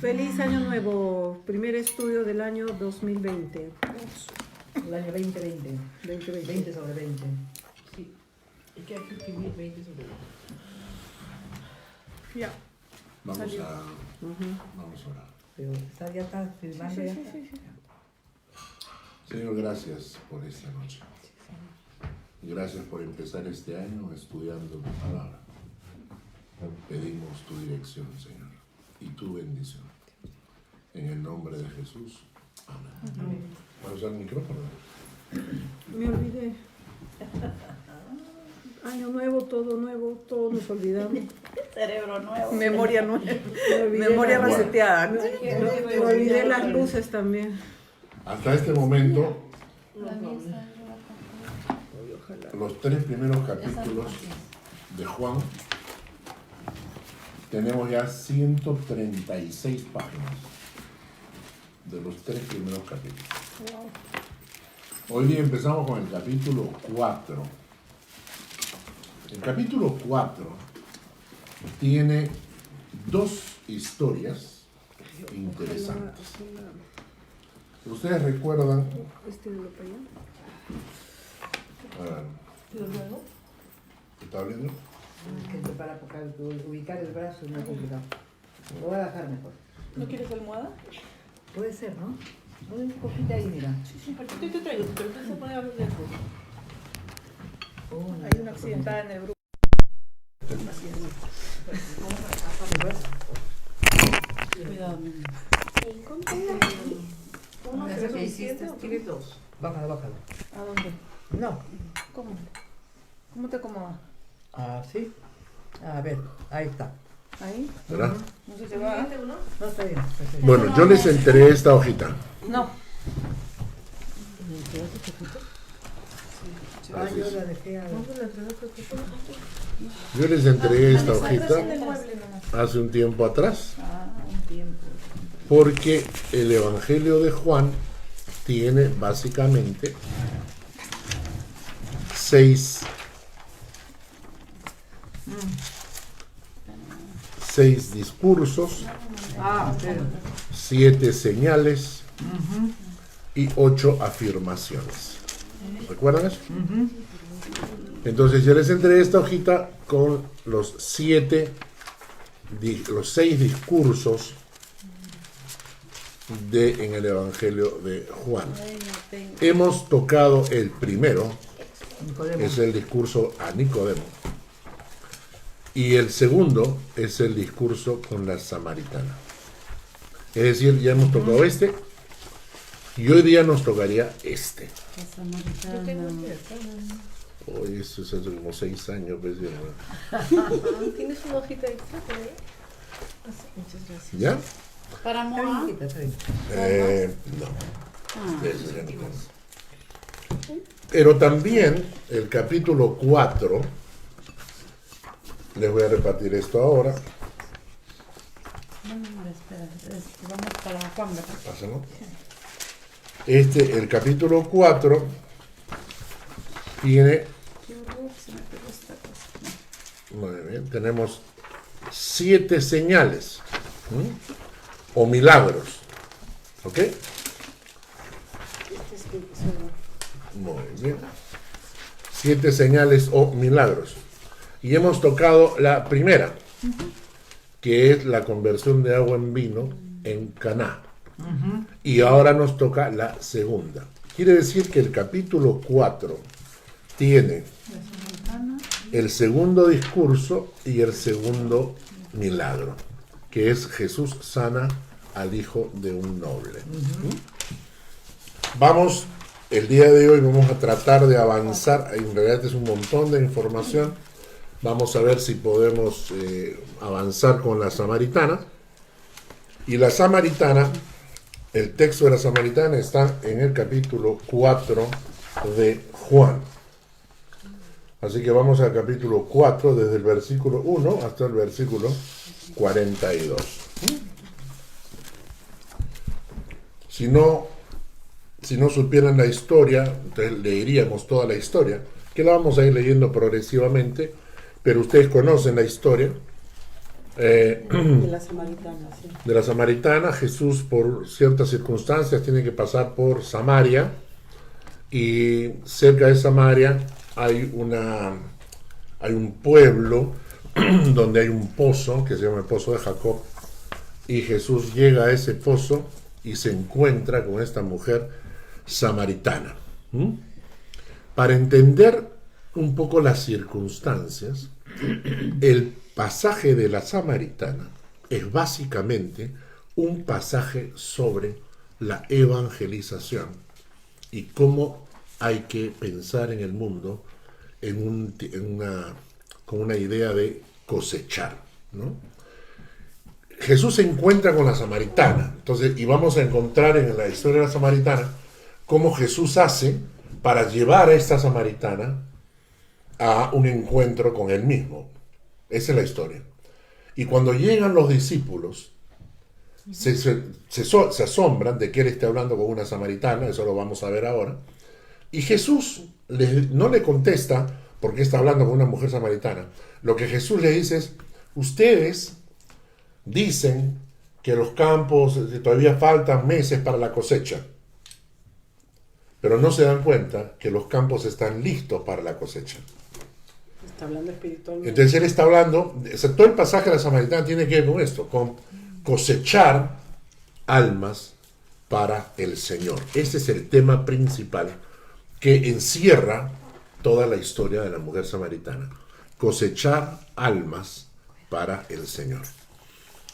Feliz Año Nuevo, primer estudio del año 2020. El año 2020. 2020. 20 sobre 20. Sí. Hay que escribir 20 sobre 20. Ya. Vamos Salió. vamos a orar. Pero ya está firmando ya. Señor, gracias por esta noche. Gracias por empezar este año estudiando tu palabra. Pedimos tu dirección, Señor, y tu bendición. En el nombre de Jesús. Amén. ¿Vas a usar el micrófono? Me olvidé. Año nuevo, todo nos olvidamos. Cerebro nuevo. Memoria nueva. Me olvidé Memoria la- reseteada. Me olvidé las luces también. Hasta este momento, La mesa, los 3 primeros capítulos de Juan, tenemos ya 136 páginas de los 3 primeros capítulos. Hoy día empezamos con el capítulo 4. El capítulo 4 tiene 2 historias interesantes. ¿Ustedes recuerdan? Estíralo para allá. ¿Lo está abriendo? Que para ubicar el brazo es muy complicado. Lo voy a dejar mejor. ¿No quieres almohada? Puede ser, ¿no? Pon un poquito ahí, mira. Sí, yo te traigo, pero tú se pone a hablar de esto. Oh, Hay una accidentada en el grupo. Cuidado, mi amor. Eso que hiciste, ¿Tienes 2? Bájalo, bájalo. ¿A dónde? No. ¿Cómo? ¿Cómo te acomoda? Ah, sí. A ver, ahí está. ¿Ahí? ¿Verdad? ¿No se te va? No, está bien. Está bien. Bueno, yo les entregué esta hojita. No. Ah, yo la dejé a... Yo les entregué esta hojita En el mueble nomás. hace un tiempo atrás, Ah, un tiempo. porque el Evangelio de Juan tiene básicamente 6 discursos, Ah, sí. 7 señales y 8 afirmaciones. ¿Recuerdan eso? Entonces yo les entregué esta hojita con los 6 discursos en el Evangelio de Juan. Hemos tocado el primero, Nicodemo. es el discurso a Nicodemo. Y el segundo es el discurso con la samaritana. Es decir, ya hemos tocado este y hoy día nos tocaría este. Hoy eso es hace como 6 años. Pues, ¿Tienes una hojita extra por ahí? Muchas gracias. ¿Ya? Para Moa. Está bien. No. Eso ya no. Pero también el capítulo 4, les voy a repartir esto ahora. No, espera. Vamos para Juan, ¿verdad? Pásalo. El capítulo 4 tiene, Qué horror, se me pegó esta cosa. muy bien, tenemos 7 señales, ¿m? O milagros, ¿ok? Muy bien. 7 señales o milagros. Y hemos tocado la primera, que es la conversión de agua en vino en Caná. Y ahora nos toca la segunda. Quiere decir que el capítulo 4 tiene el segundo discurso y el segundo milagro, que es Jesús sana al hijo de un noble. Vamos, el día de hoy vamos a tratar de avanzar. En realidad es un montón de información. Vamos a ver si podemos avanzar con la samaritana. Y la samaritana, el texto de la samaritana está en el capítulo 4 de Juan. Así que vamos al capítulo 4, desde el versículo 1 hasta el versículo 42. Si no supieran la historia, entonces leeríamos toda la historia, que la vamos a ir leyendo progresivamente, pero ustedes conocen la historia. De la samaritana, sí. De la samaritana, Jesús por ciertas circunstancias tiene que pasar por Samaria, y cerca de Samaria hay un pueblo donde hay un pozo que se llama el pozo de Jacob, y Jesús llega a ese pozo y se encuentra con esta mujer samaritana. Para entender un poco las circunstancias, el pasaje de la samaritana es básicamente un pasaje sobre la evangelización y cómo hay que pensar en el mundo con una idea de cosechar, ¿no? Jesús se encuentra con la samaritana, entonces, y vamos a encontrar en la historia de la samaritana cómo Jesús hace para llevar a esta samaritana a un encuentro con él mismo. Esa es la historia. Y cuando llegan los discípulos, se asombran de que él esté hablando con una samaritana, eso lo vamos a ver ahora, y Jesús no le contesta por qué está hablando con una mujer samaritana. Lo que Jesús le dice es: ustedes dicen que los campos todavía faltan meses para la cosecha, pero no se dan cuenta que los campos están listos para la cosecha. Está hablando espiritualmente. Entonces él está hablando, todo el pasaje de la samaritana tiene que ver con esto, con cosechar almas para el Señor. Ese es el tema principal que encierra toda la historia de la mujer samaritana. Cosechar almas para el Señor.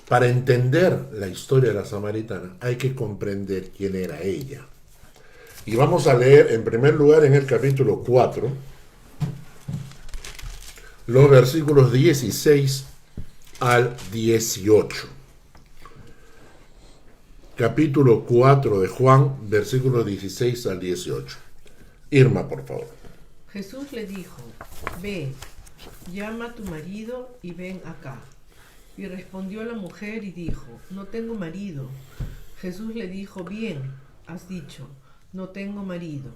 Para entender la historia de la samaritana hay que comprender quién era ella. Y vamos a leer en primer lugar en el capítulo 4, los versículos 16 al 18. Capítulo 4 de Juan, versículos 16 al 18. Irma, por favor. Jesús le dijo: ve, llama a tu marido y ven acá. Y respondió la mujer y dijo: no tengo marido. Jesús le dijo: bien, has dicho, no tengo marido,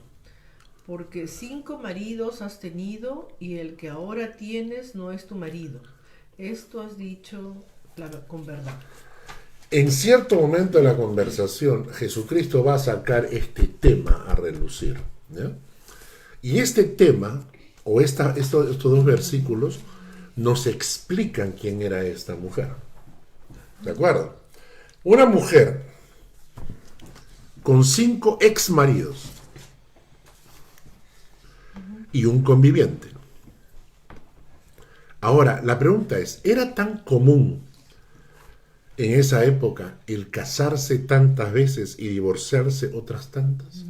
porque 5 maridos has tenido y el que ahora tienes no es tu marido. Esto has dicho con verdad. En cierto momento de la conversación, Jesucristo va a sacar este tema a relucir, ¿ya? Y este tema, o estos dos versículos, nos explican quién era esta mujer. ¿De acuerdo? Una mujer con 5 ex maridos y un conviviente. Ahora, la pregunta es, ¿era tan común en esa época el casarse tantas veces y divorciarse otras tantas?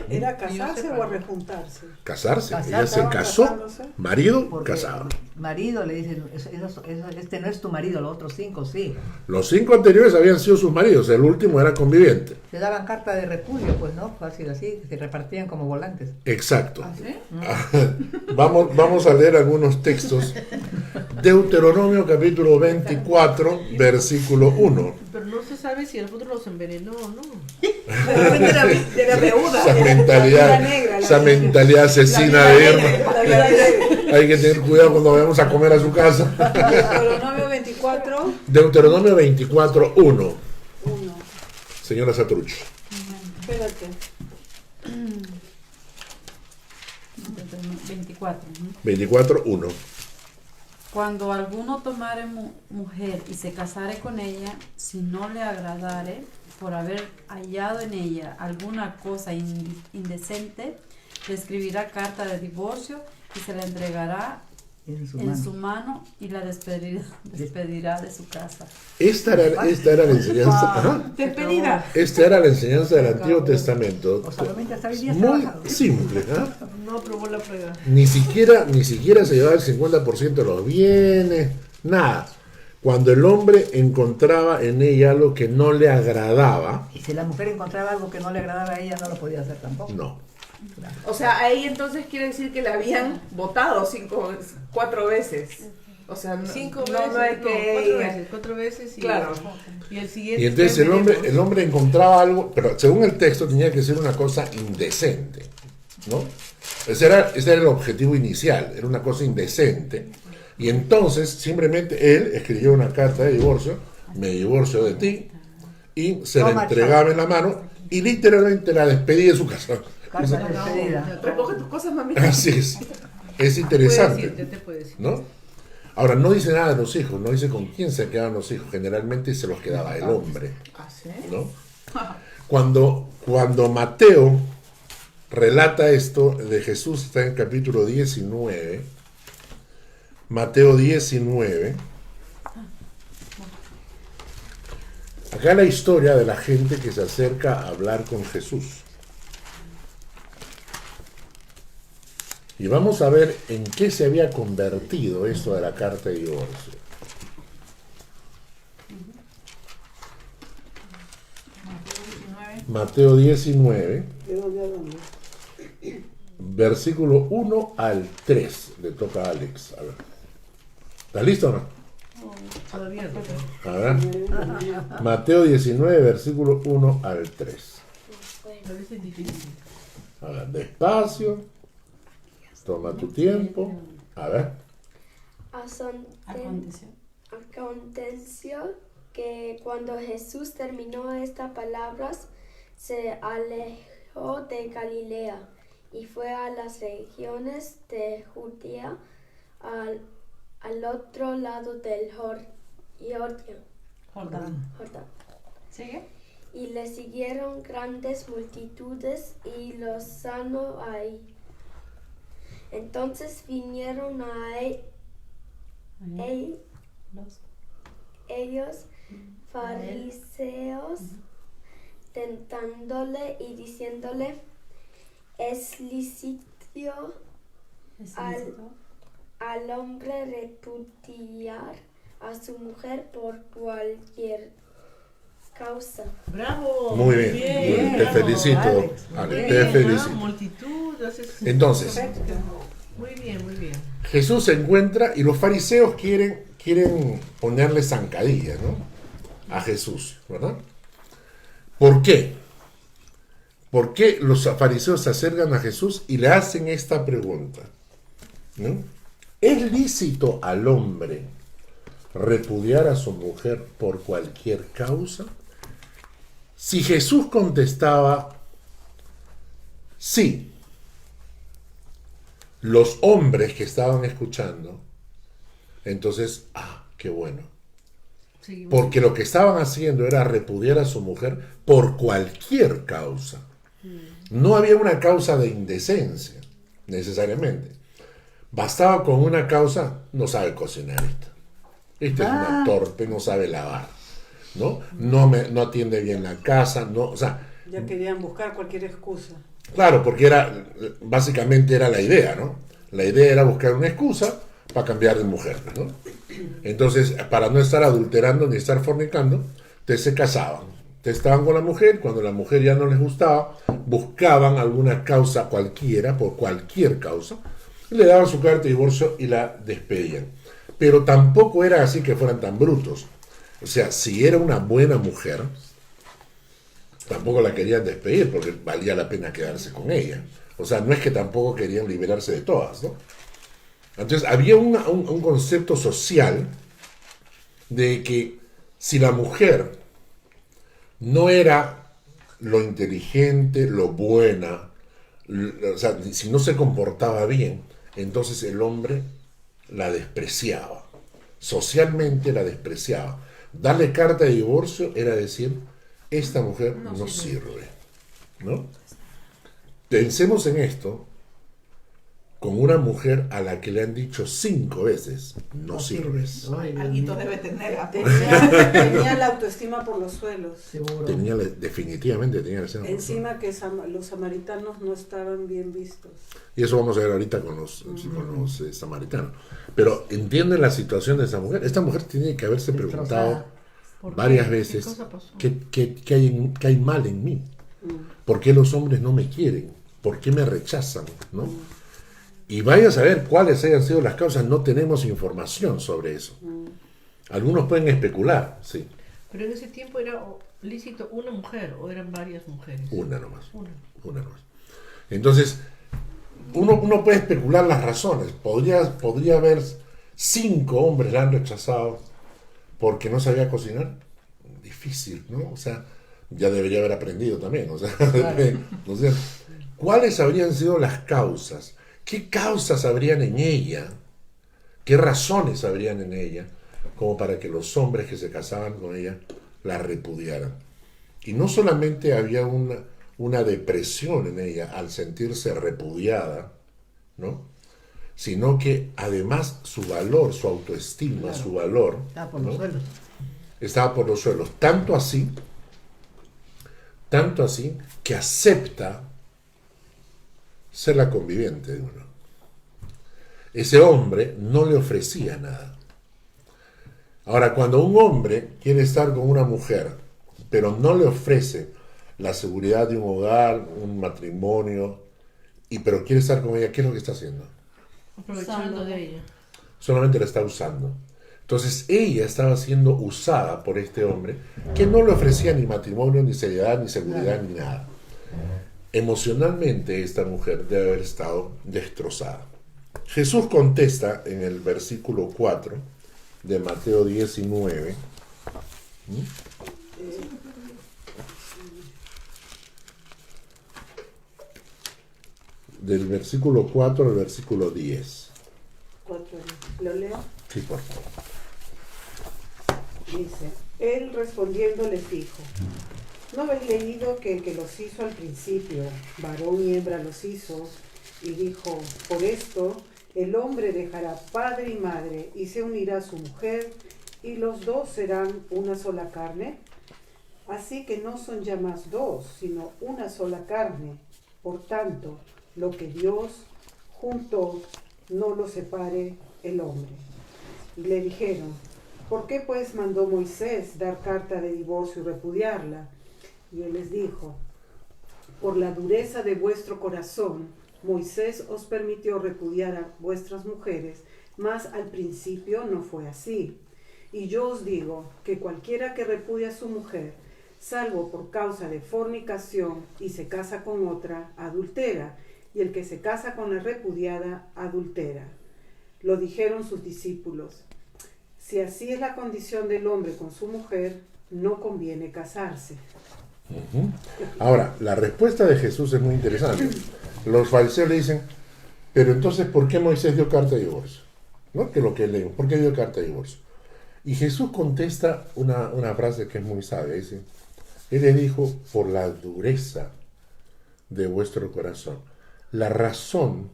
¿Era casarse o rejuntarse? Casarse. Casarse, Ella se casó, casándose. marido, Porque casado. marido le dicen, este no es tu marido, los otros 5 sí. Los 5 anteriores habían sido sus maridos, el último era conviviente. Se daban carta de repudio, pues, ¿no? Fácil así, se repartían como volantes. Exacto. ¿Ah, sí? Vamos a leer algunos textos. Deuteronomio capítulo 24, versículo 1. Pero no se sabe si el otro los envenenó o no. De la viuda. Esa mentalidad asesina de Irma. Hay que tener cuidado cuando vayamos a comer a su casa. Deuteronomio 24, Deuteronomio 24, 1. 1. Señora Satruch. Espérate. 24. ¿no? 24, 1. Cuando alguno tomare mujer y se casare con ella, si no le agradare, por haber hallado en ella alguna cosa indecente, le escribirá carta de divorcio y se la entregará en su mano y la despedirá de su casa. Esta era la enseñanza. Ajá. Despedida. Esta era la enseñanza del Antiguo Testamento. O solamente hasta hoy día Muy trabajado. simple, ¿ah? No aprobó la prueba. Ni siquiera se llevaba el 50% de los bienes, nada. Cuando el hombre encontraba en ella algo que no le agradaba, Y si la mujer encontraba algo que no le agradaba a ella, no lo podía hacer tampoco. no. O sea, ahí entonces quiere decir que la habían votado 4 veces. O sea, no, 5 no, veces, no es que... 4 veces y, Claro. y el siguiente. Y entonces el hombre encontraba algo, pero según el texto tenía que ser una cosa indecente, ¿no? Ese era el objetivo inicial, era una cosa indecente. Y entonces simplemente él escribió una carta de divorcio, me divorcio de ti, y se la Toma, entregaba en la mano y literalmente la despedía de su casa. Carta de despedida. Recoge tus cosas, mami. Así es. Es Puedes interesante, irte, te puedes ir. ¿no? Ahora, no dice nada de los hijos, no dice con quién se quedaban los hijos. Generalmente se los quedaba el hombre, ¿Ah, sí? ¿no? Cuando Mateo relata esto de Jesús, está en el capítulo 19, Mateo 19. Acá la historia de la gente que se acerca a hablar con Jesús. Y vamos a ver en qué se había convertido esto de la carta de divorcio. Mateo 19, versículo 1 al 3. Le toca a Alex. A ver. ¿Estás listo o no? Todavía no. A ver. Mateo 19, versículo 1 al 3. A veces es difícil. A ver, despacio. Toma tu tiempo. A ver. Aconteció. Aconteció que cuando Jesús terminó estas palabras, se alejó de Galilea y fue a las regiones de Judea, al otro lado del Jordán. Jordán. ¿Sigue? Y le siguieron grandes multitudes y los sanó ahí. Entonces vinieron a ellos fariseos, tentándole y diciéndole: ¿es lícito al hombre repudiar a su mujer por cualquier causa? ¡Bravo! Muy bien. Te bravo. felicito, Alex. Ale, Muy te bien, felicito. multitud, Entonces, muy bien, muy bien. Jesús se encuentra y los fariseos quieren ponerle zancadillas, ¿no? A Jesús, ¿verdad? ¿Por qué? ¿Por qué los fariseos se acercan a Jesús y le hacen esta pregunta? ¿No? ¿Es lícito al hombre repudiar a su mujer por cualquier causa? Si Jesús contestaba sí, los hombres que estaban escuchando, entonces, qué bueno. Seguimos. Porque lo que estaban haciendo era repudiar a su mujer por cualquier causa. No había una causa de indecencia, necesariamente. Bastaba con una causa: no sabe cocinar esta. Esta es una torpe, no sabe lavar. No atiende bien la casa, no, o sea, Ya querían buscar cualquier excusa. claro, porque básicamente era la idea, ¿no? La idea era buscar una excusa para cambiar de mujer, ¿no? Entonces, para no estar adulterando ni estar fornicando, se casaban. Estaban con la mujer, cuando la mujer ya no les gustaba, buscaban alguna causa cualquiera, por cualquier causa, y le daban su carta de divorcio y la despedían. Pero tampoco era así que fueran tan brutos. O sea, si era una buena mujer, tampoco la querían despedir porque valía la pena quedarse con ella. O sea, no es que tampoco querían liberarse de todas, ¿no? Entonces, había un concepto social de que si la mujer no era lo inteligente, lo buena, o sea, si no se comportaba bien, entonces el hombre la despreciaba. Socialmente la despreciaba. Darle carta de divorcio era decir: esta mujer no sirve, ¿no? Pensemos en esto con una mujer a la que le han dicho 5 veces: no sirves. Alguito debe tener. Tenía la autoestima por los suelos. Seguro. Definitivamente tenía que ser. Encima que los samaritanos no estaban bien vistos. Y eso vamos a ver ahorita con los samaritanos. Pero entienden la situación de esa mujer. Esta mujer tiene que haberse preguntado ¿Por qué? varias ¿Qué veces: cosa pasó? ¿qué hay mal en mí? ¿Por qué los hombres no me quieren? ¿Por qué me rechazan? ¿No? Y vaya a saber cuáles hayan sido las causas. No tenemos información sobre eso. Algunos pueden especular, sí. Pero en ese tiempo era lícito una mujer o eran varias mujeres. Una nomás. Una. Una nomás. Entonces, uno puede especular las razones. Podría haber 5 hombres la han rechazado porque no sabía cocinar. Difícil, ¿no? O sea, ya debería haber aprendido también. O sea, o sea, ¿cuáles habrían sido las causas? ¿Qué causas habrían en ella? ¿Qué razones habrían en ella como para que los hombres que se casaban con ella la repudiaran? Y no solamente había una depresión en ella al sentirse repudiada, ¿no? Sino que además su valor, su autoestima, Claro. su valor, Estaba por ¿no? los suelos. Estaba por los suelos. Tanto así que acepta ser la conviviente de uno. Ese hombre no le ofrecía nada. Ahora, cuando un hombre quiere estar con una mujer, pero no le ofrece la seguridad de un hogar, un matrimonio, pero quiere estar con ella, ¿qué es lo que está haciendo? Aprovechando de ella. Solamente la está usando. Entonces ella estaba siendo usada por este hombre que no le ofrecía ni matrimonio, ni seriedad, ni seguridad, ni nada. Emocionalmente esta mujer debe haber estado destrozada. Jesús contesta en el versículo 4 de Mateo 19. Del versículo 4 al versículo 10. ¿Lo leo? Sí, por favor. Dice, él respondiendo les dijo, ¿no habéis leído que el que los hizo al principio, varón y hembra los hizo? Y dijo, por esto el hombre dejará padre y madre y se unirá a su mujer y los dos serán una sola carne. Así que no son ya más dos, sino una sola carne. Por tanto, lo que Dios juntó, no lo separe el hombre. Y le dijeron, ¿por qué pues mandó Moisés dar carta de divorcio y repudiarla? Y él les dijo, por la dureza de vuestro corazón, Moisés os permitió repudiar a vuestras mujeres, mas al principio no fue así. Y yo os digo que cualquiera que repudia a su mujer, salvo por causa de fornicación y se casa con otra, adultera, y el que se casa con la repudiada, adultera. Lo dijeron sus discípulos. Si así es la condición del hombre con su mujer, no conviene casarse. Ahora, la respuesta de Jesús es muy interesante. Los fariseos le dicen, pero entonces, ¿por qué Moisés dio carta de divorcio? ¿No? Que es lo que leemos, ¿por qué dio carta de divorcio? Y Jesús contesta una frase que es muy sabia. Dice, él le dijo, por la dureza de vuestro corazón. La razón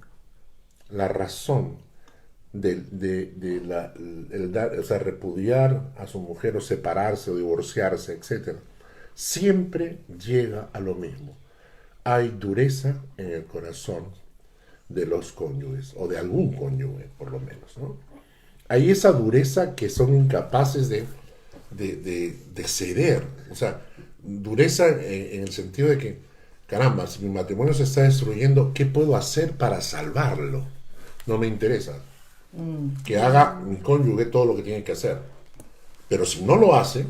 o sea, repudiar a su mujer o separarse o divorciarse, etc., siempre llega a lo mismo. Hay dureza en el corazón de los cónyuges, o de algún cónyuge, por lo menos, ¿no? Hay esa dureza que son incapaces de ceder. O sea, dureza en el sentido de que, caramba, si mi matrimonio se está destruyendo, ¿qué puedo hacer para salvarlo? No me interesa. Que haga mi cónyuge todo lo que tiene que hacer. Pero si no lo hace,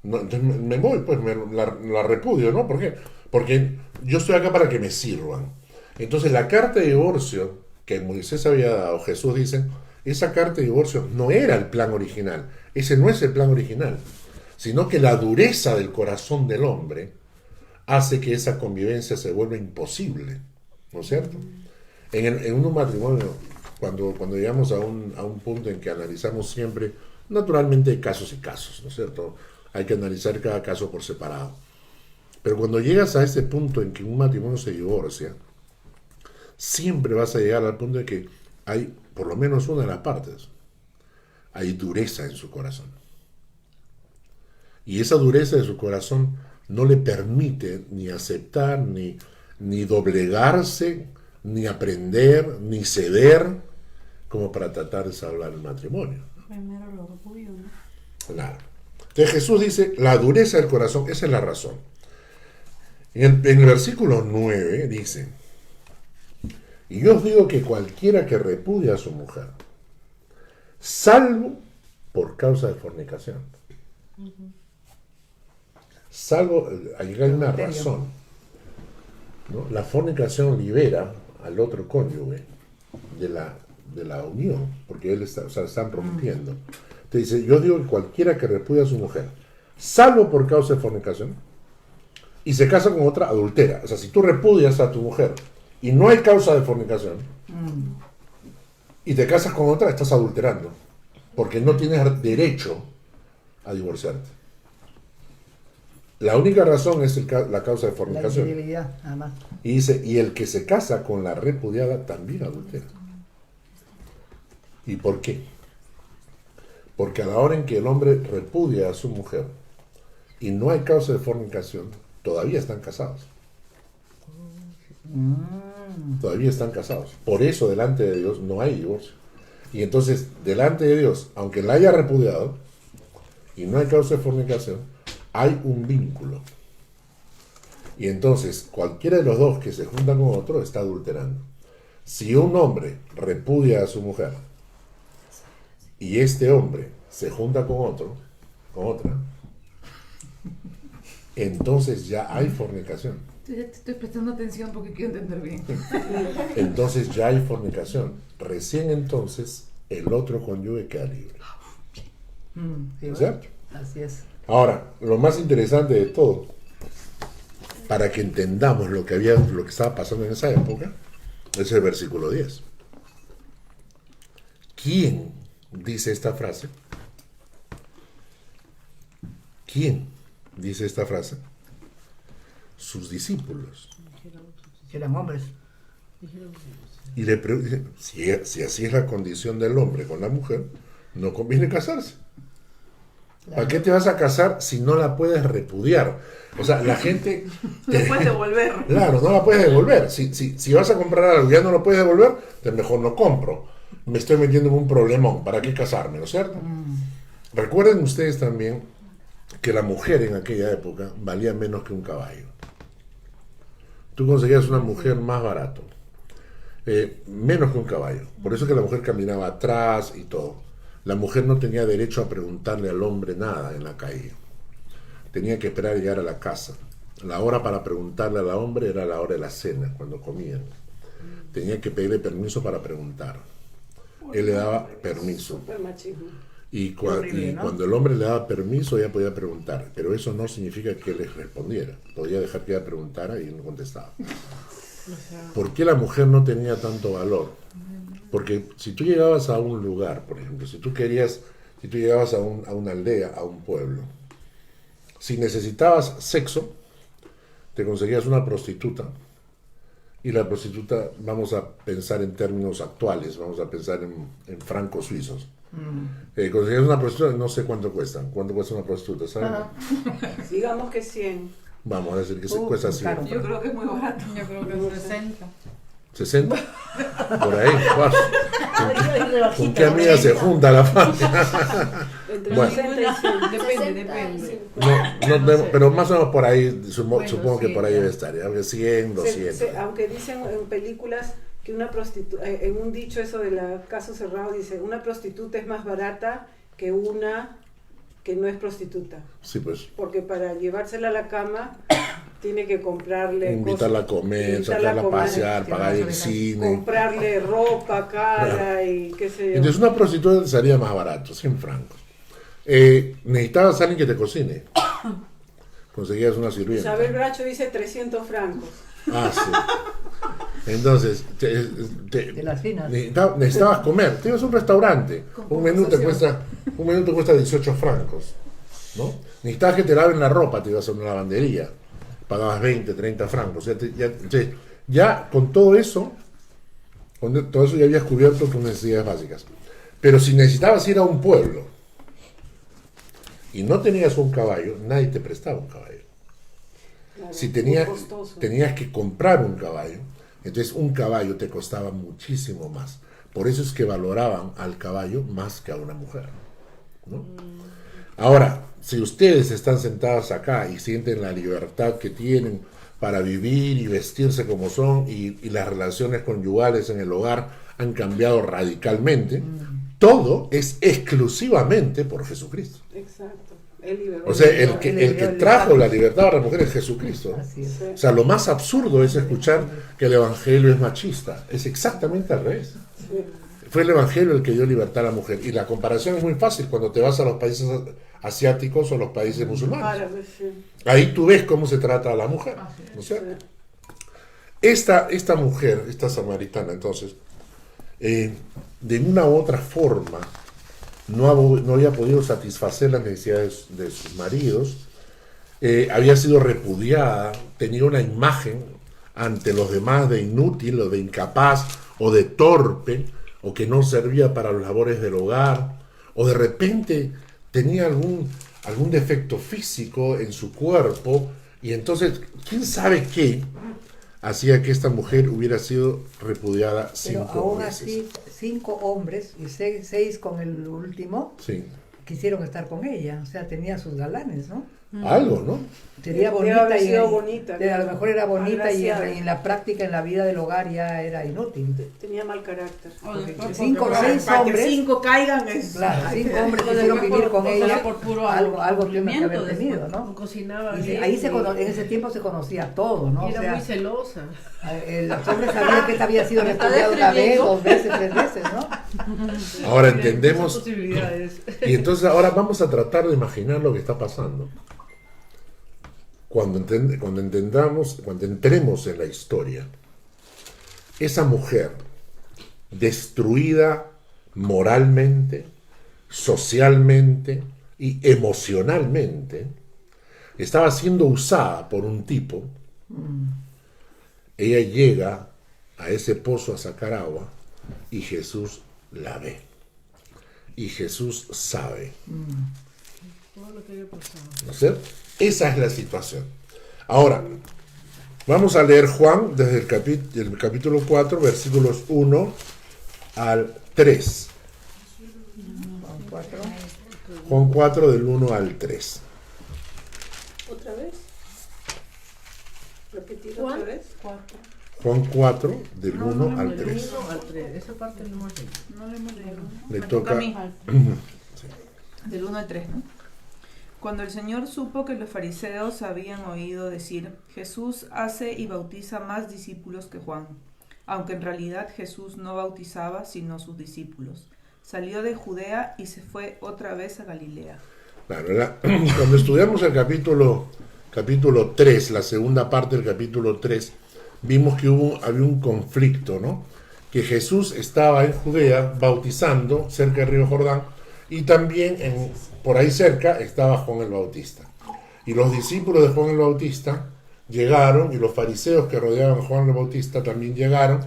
entonces me voy, pues la repudio, ¿no? ¿Por qué? Porque yo estoy acá para que me sirvan. Entonces la carta de divorcio que Moisés había dado, Jesús dice, esa carta de divorcio no era el plan original. Ese no es el plan original. Sino que la dureza del corazón del hombre hace que esa convivencia se vuelva imposible, ¿no es cierto? En un matrimonio, cuando llegamos a un punto en que analizamos siempre, naturalmente casos y casos, ¿no es cierto? Hay que analizar cada caso por separado. Pero cuando llegas a ese punto en que un matrimonio se divorcia, siempre vas a llegar al punto de que hay, por lo menos una de las partes, hay dureza en su corazón. Y esa dureza de su corazón no le permite ni aceptar, ni doblegarse, ni aprender, ni ceder, como para tratar de salvar el matrimonio. Primero lo orgullo, ¿no? Claro. Entonces Jesús dice, la dureza del corazón, esa es la razón. En el versículo 9 dice, y yo os digo que cualquiera que repudia a su mujer, salvo por causa de fornicación, salvo, ahí hay una razón, ¿no? La fornicación libera al otro cónyuge de la unión, porque él está, o sea, están rompiendo. Te dice, yo digo que cualquiera que repudia a su mujer, salvo por causa de fornicación, y se casa con otra, adultera. O sea, si tú repudias a tu mujer y no hay causa de fornicación, y te casas con otra, estás adulterando, porque no tienes derecho a divorciarte. La única razón es la causa de La fornicación. infidelidad, nada más. Y dice, y el que se casa con la repudiada también adultera. ¿Y por qué? Porque a la hora en que el hombre repudia a su mujer y no hay causa de fornicación, todavía están casados. Todavía están casados. Por eso delante de Dios no hay divorcio. Y entonces, delante de Dios, aunque la haya repudiado y no hay causa de fornicación, hay un vínculo. Y entonces, cualquiera de los dos que se juntan con otro está adulterando. Si un hombre repudia a su mujer y este hombre se junta con otro, con otra, entonces ya hay fornicación. Te estoy prestando atención porque quiero entender bien. Entonces ya hay fornicación. Recién entonces el otro cónyuge queda libre. Sí, ¿Cierto? así es. Ahora, lo más interesante de todo, para que entendamos lo que estaba pasando en esa época, es el versículo 10. ¿Quién dice esta frase? ¿Quién dice esta frase? Sus discípulos. Que eran hombres. Y le preguntan, si así es la condición del hombre con la mujer, no conviene casarse. ¿Para qué te vas a casar si no la puedes repudiar? O sea, la gente... Lo puedes devolver. Claro, no la puedes devolver. Si vas a comprar algo y ya no lo puedes devolver, pues mejor no compro. Me estoy metiendo en un problemón. ¿Para qué casarme? ¿No es cierto? Recuerden ustedes también que la mujer en aquella época valía menos que un caballo. Tú conseguías una mujer más barato. Menos que un caballo. Por eso que la mujer caminaba atrás y todo. La mujer no tenía derecho a preguntarle al hombre nada en la calle. Tenía que esperar a llegar a la casa. La hora para preguntarle al hombre era la hora de la cena, cuando comían. Tenía que pedirle permiso para preguntar. Él le daba permiso. Súper machismo. Y horrible, ¿no? cuando el hombre le daba permiso, ella podía preguntar. Pero eso no significa que él les respondiera. Podía dejar que ella preguntara y él no contestaba. ¿Por qué la mujer no tenía tanto valor? Porque si tú llegabas a un lugar, por ejemplo, si tú llegabas a una aldea, a un pueblo, si necesitabas sexo, te conseguías una prostituta. Y la prostituta, vamos a pensar en términos actuales, vamos a pensar en francos suizos. Conseguías una prostituta, no sé cuánto cuesta. ¿Cuánto cuesta una prostituta? ¿Saben? Digamos que 100. Vamos a decir que cuesta 100. Caro. Yo creo que es muy barato. Yo creo que 60. 60. Por ahí. Wow. ¿Con qué amiga se junta la familia? Entre Bueno. 60 y 100. Depende. Pero más o menos por ahí, Bueno, supongo que sí, por ahí ya. debe estar. ¿Ya? 100, 200. Aunque dicen en películas que una prostituta, en un dicho eso de la caso cerrado, dice, una prostituta es más barata que una que no es prostituta. Sí, pues. Porque para llevársela a la cama tiene que comprarle Invitarla a comer, sacarla a pasear, pagar el cine. comprarle ropa cara y qué sé yo. Entonces una prostituta te salía más barato, 100 francos. Necesitabas a alguien que te cocine. Conseguías una sirvienta. Isabel Bracho dice 300 francos. Ah, sí. Entonces, De las finas. necesitabas comer. Te ibas a un restaurante. Un menú te cuesta 18 francos. ¿No? Necesitabas que te laven la ropa, te ibas a una lavandería. Pagabas 20, 30 francos. Ya con todo eso ya habías cubierto tus necesidades básicas. Pero si necesitabas ir a un pueblo y no tenías un caballo, nadie te prestaba un caballo. Claro, Si muy costoso. tenías que comprar un caballo, entonces un caballo te costaba muchísimo más. Por eso es que valoraban al caballo más que a una mujer, ¿no? Ahora, si ustedes están sentados acá y sienten la libertad que tienen para vivir y vestirse como son y las relaciones conyugales en el hogar han cambiado radicalmente, todo es exclusivamente por Jesucristo. Exacto. Él liberó. O sea, el que trajo la libertad a la mujer es Jesucristo. Así es. O sea, lo más absurdo es escuchar que el evangelio es machista. Es exactamente al revés. fue el Evangelio el que dio libertad a la mujer. Y la comparación es muy fácil cuando te vas a los países asiáticos o los países musulmanes. Árabes, sí. Ahí tú ves cómo se trata a la mujer, ¿no es cierto? Esta mujer, esta samaritana, entonces, de una u otra forma, no había podido satisfacer las necesidades de sus maridos, había sido repudiada, tenía una imagen ante los demás de inútil o de incapaz o de torpe, o que no servía para las labores del hogar, o de repente tenía algún defecto físico en su cuerpo, y entonces, ¿quién sabe qué hacía que esta mujer hubiera sido repudiada Pero 5 aún veces? así, 5 hombres y 6 con el último Sí. quisieron estar con ella. O sea, tenía sus galanes, ¿no? Algo, ¿no? Sería Debe bonita haber y sido bonita, a lo mejor era bonita y agraciada. en la práctica, en la vida del hogar ya era inútil. Tenía mal carácter. O Porque después 5 o Para- 6 para que hombres, 5 caigan es... claro, 5 hombres Porque quisieron después vivir con porque ella. por puro Algo tiene que haber aburrimiento tenido, después. ¿no? Cocinaba Y bien. ahí en ese tiempo se conocía todo, ¿no? Y O era sea, muy celosa. los hombres sabían que esta había sido Me está repudiada una vez, describiendo. 2 veces, 3 veces, ¿no? Ahora Muchas entendemos, posibilidades. y entonces ahora vamos a tratar de imaginar lo que está pasando. Cuando entremos en la historia, esa mujer destruida moralmente, socialmente y emocionalmente, estaba siendo usada por un tipo. Ella llega a ese pozo a sacar agua y Jesús la ve. Y Jesús sabe. Todo lo que había pasado. ¿No es cierto? Esa es la situación. Ahora, vamos a leer Juan desde el capítulo 4, versículos 1 al 3. Juan 4 del 1 al 3. ¿Otra vez? ¿Repetir Juan. otra vez? Juan 4 del 1 al Del 3. 1 al 3. Esa parte no hemos leído. No le hemos leído. Le Me toca a toca. mí. Del 1 al 3, ¿no? Cuando el Señor supo que los fariseos habían oído decir, Jesús hace y bautiza más discípulos que Juan, aunque en realidad Jesús no bautizaba sino sus discípulos, salió de Judea y se fue otra vez a Galilea. Claro, cuando estudiamos el capítulo 3, la segunda parte del capítulo 3, vimos que había un conflicto, ¿no? Que Jesús estaba en Judea bautizando cerca del río Jordán, y también por ahí cerca estaba Juan el Bautista. Y los discípulos de Juan el Bautista llegaron, y los fariseos que rodeaban a Juan el Bautista también llegaron,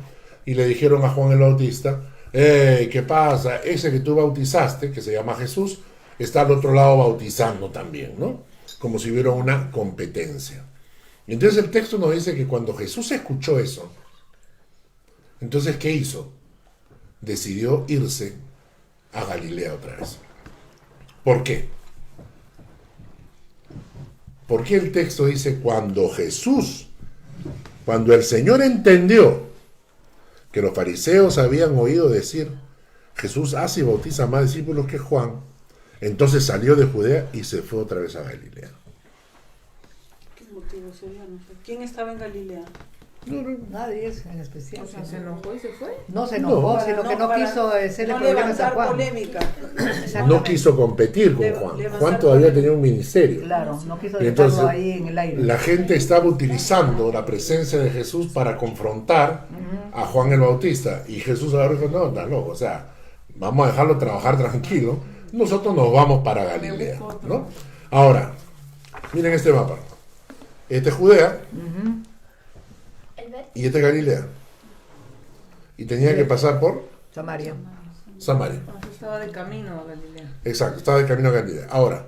y le dijeron a Juan el Bautista, ¿qué pasa? Ese que tú bautizaste, que se llama Jesús, está al otro lado bautizando también, ¿no? Como si hubiera una competencia. Y entonces el texto nos dice que cuando Jesús escuchó eso, entonces ¿qué hizo? Decidió irse a Galilea otra vez. ¿Por qué? ¿Por qué el texto dice cuando el Señor entendió que los fariseos habían oído decir Jesús hace y bautiza más discípulos que Juan, entonces salió de Judea y se fue otra vez a Galilea? ¿Qué motivo sería? No sé. ¿Quién estaba en Galilea? Nadie es en especial. O sea, se enojó y se fue. No se enojó, No. sino que no para quiso hacerle no problemas a levantar Juan. polémica. No quiso competir con Juan. Juan todavía tenía un ministerio. Claro, no quiso Y dejarlo entonces, ahí en el aire. la gente estaba utilizando la presencia de Jesús para confrontar a Juan el Bautista. Y Jesús ahora dijo, no, está loco, o sea, vamos a dejarlo trabajar tranquilo. Nosotros nos vamos para Galilea, ¿no? Ahora, miren este mapa. Este es Judea y este es Galilea. Y tenía que pasar por Samaria. Samaria. Estaba de camino a Galilea. Exacto, estaba de camino a Galilea. Ahora,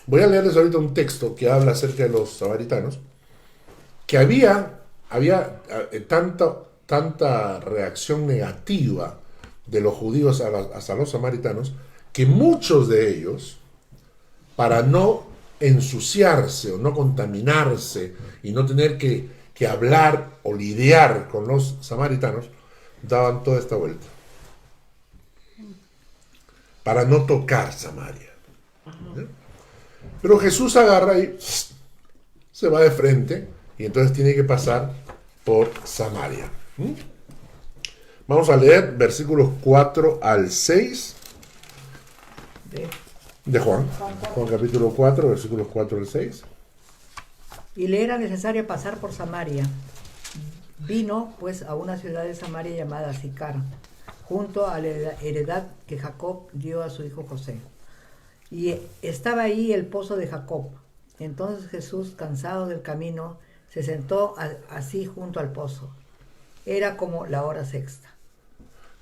voy a leerles ahorita un texto que habla acerca de los samaritanos, que había tanta reacción negativa de los judíos hacia los samaritanos, que muchos de ellos, para no ensuciarse o no contaminarse y no tener que hablar o lidiar con los samaritanos, daban toda esta vuelta para no tocar Samaria. ¿Sí? Pero Jesús agarra y se va de frente, y entonces tiene que pasar por Samaria. Vamos a leer versículos 4 al 6 de Juan. Juan capítulo 4, versículos 4 al 6. Y le era necesario pasar por Samaria. Vino pues a una ciudad de Samaria llamada Sicar, junto a la heredad que Jacob dio a su hijo José. Y estaba ahí el pozo de Jacob. Entonces Jesús, cansado del camino, se sentó así junto al pozo. Era como la hora sexta.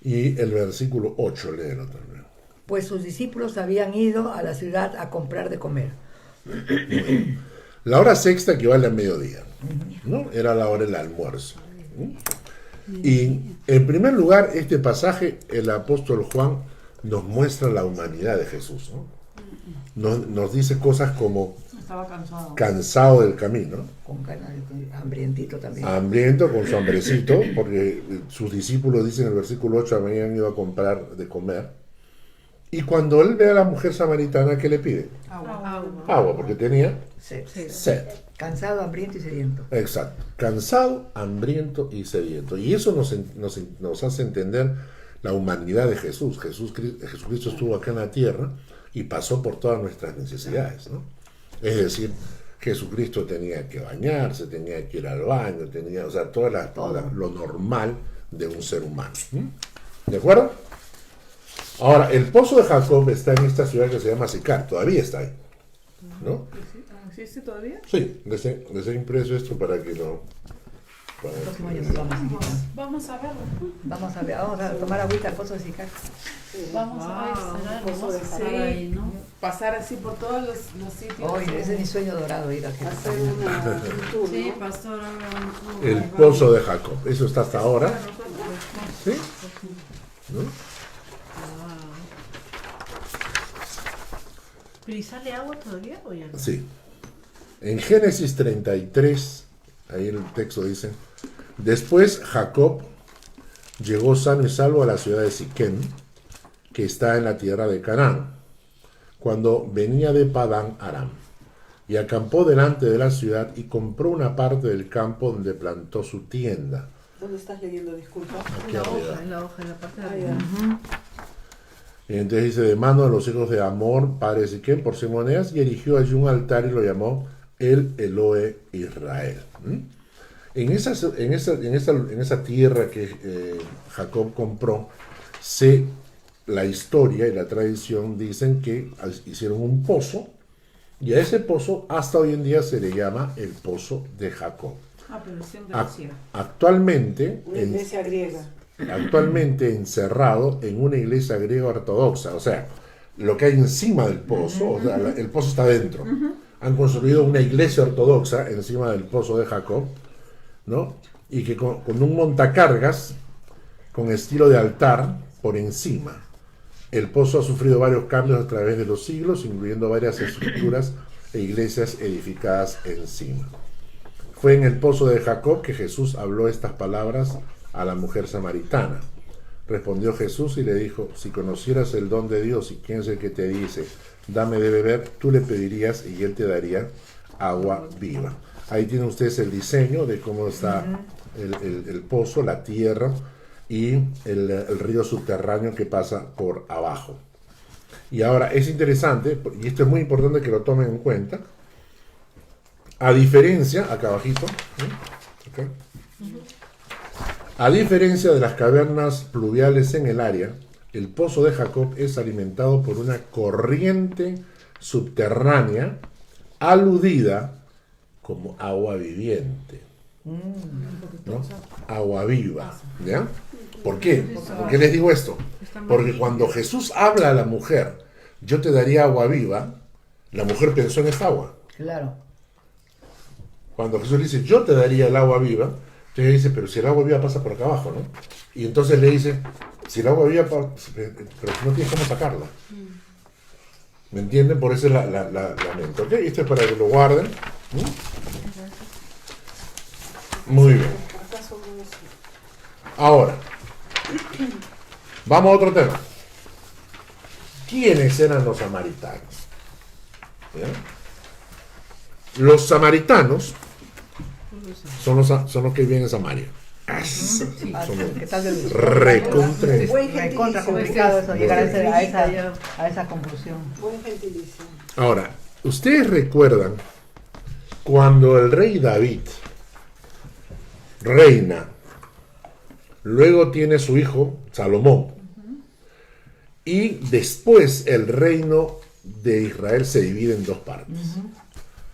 Y el versículo 8, léelo también. Pues sus discípulos habían ido a la ciudad a comprar de comer. La hora sexta equivale a mediodía, ¿no? Era la hora del almuerzo. Y en primer lugar, este pasaje, el apóstol Juan nos muestra la humanidad de Jesús, ¿no? Nos dice cosas como Estaba cansado. cansado del camino, Con ganas de hambrientito también. hambriento con su hambrecito, porque sus discípulos, dicen en el versículo 8, habían ido a comprar de comer. Y cuando él ve a la mujer samaritana, ¿qué le pide? Agua, porque tenía sed. Cansado, hambriento y sediento. Exacto. Cansado, hambriento y sediento. Y eso nos hace entender la humanidad de Jesús. Jesucristo estuvo acá en la tierra y pasó por todas nuestras necesidades, ¿no? Es decir, Jesucristo tenía que bañarse, tenía que ir al baño, tenía, o sea, todo lo normal de un ser humano. ¿De acuerdo? Ahora, el pozo de Jacob está en esta ciudad que se llama Sicar, todavía está ahí, ¿no? ¿Existe todavía? Sí, les he impreso esto para que lo... El próximo año nos vamos a invitar. Vamos a verlo. Vamos a tomar agüita al pozo de Sicar. Vamos a ver, será pozo de hermoso Samaria. estar ahí, ¿no? Pasar así por todos los sitios. Hoy, ese es mi sueño dorado, ir a Hacer Jerusalén. un tour, Sí, ¿no? pastor. El pozo de Jacob, eso está hasta ahora. ¿Sí? ¿No? ¿Pero y sale agua todavía o ya no? Sí. En Génesis 33, ahí el texto dice, después Jacob llegó sano y salvo a la ciudad de Siquem, que está en la tierra de Canaán, cuando venía de Padán Aram, y acampó delante de la ciudad y compró una parte del campo donde plantó su tienda. ¿Dónde estás leyendo? Disculpa. Aquí En la arriba. hoja, en la parte de Ah, arriba. ya. Y entonces dice, de mano de los hijos de Amor, padre de Siquem, por 100 monedas, y erigió allí un altar y lo llamó el Elohe Israel. En esa tierra que Jacob compró, la historia y la tradición dicen que hicieron un pozo, y a ese pozo hasta hoy en día se le llama el pozo de Jacob. Pero es en Ac- Grecia. Actualmente, Una iglesia griega. actualmente encerrado en una iglesia griega ortodoxa, o sea, lo que hay encima del pozo, o sea, el pozo está dentro. Han construido una iglesia ortodoxa encima del pozo de Jacob, ¿no? Y que con un montacargas, con estilo de altar, por encima. El pozo ha sufrido varios cambios a través de los siglos, incluyendo varias estructuras e iglesias edificadas encima. Fue en el pozo de Jacob que Jesús habló estas palabras a la mujer samaritana. Respondió Jesús y le dijo, si conocieras el don de Dios y quién es el que te dice, dame de beber, tú le pedirías y él te daría agua viva. Ahí tienen ustedes el diseño de cómo está el pozo, la tierra y el río subterráneo que pasa por abajo. Y ahora es interesante, y esto es muy importante que lo tomen en cuenta, a diferencia, acá abajito, acá, a diferencia de las cavernas pluviales en el área, el pozo de Jacob es alimentado por una corriente subterránea aludida como agua viviente, ¿no? Agua viva, ¿ya? ¿Por qué? ¿Por qué les digo esto? Porque cuando Jesús habla a la mujer, yo te daría agua viva, la mujer pensó en esta agua. Claro. Cuando Jesús le dice, yo te daría el agua viva, entonces ella dice, pero si el agua viva pasa por acá abajo, ¿no? Y entonces le dice, si el agua viva, pero no tienes cómo sacarla. ¿Me entienden? Por eso es la mente. ¿Ok? Esto es para que lo guarden. Muy bien. Ahora, vamos a otro tema. ¿Quiénes eran los samaritanos? ¿Ya? Los samaritanos son los que viven en Samaria. Somos ¿Qué tal del recontra. Buen recontra gentilicio. complicado eso, llegar a, ese- a esa, Ya. a esa conclusión. Buen gentilicio. Ahora, ustedes recuerdan cuando el rey David reina, luego tiene su hijo Salomón, y después el reino de Israel se divide en dos partes.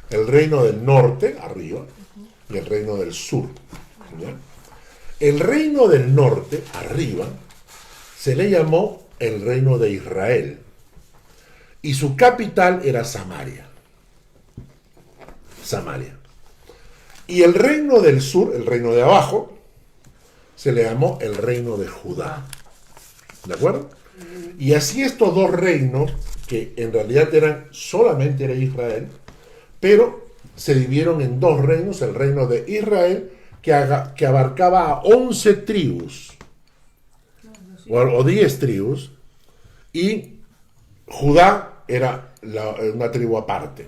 El reino del norte, arriba, y el reino del sur. ¿Ya? El reino del norte, arriba, se le llamó el reino de Israel, y su capital era Samaria. Samaria. Y el reino del sur, el reino de abajo, se le llamó el reino de Judá. ¿De acuerdo? Y así estos dos reinos, que en realidad solamente era Israel, pero se dividieron en dos reinos, el reino de Israel, que abarcaba a 11 tribus, o 10 tribus, y Judá era una tribu aparte,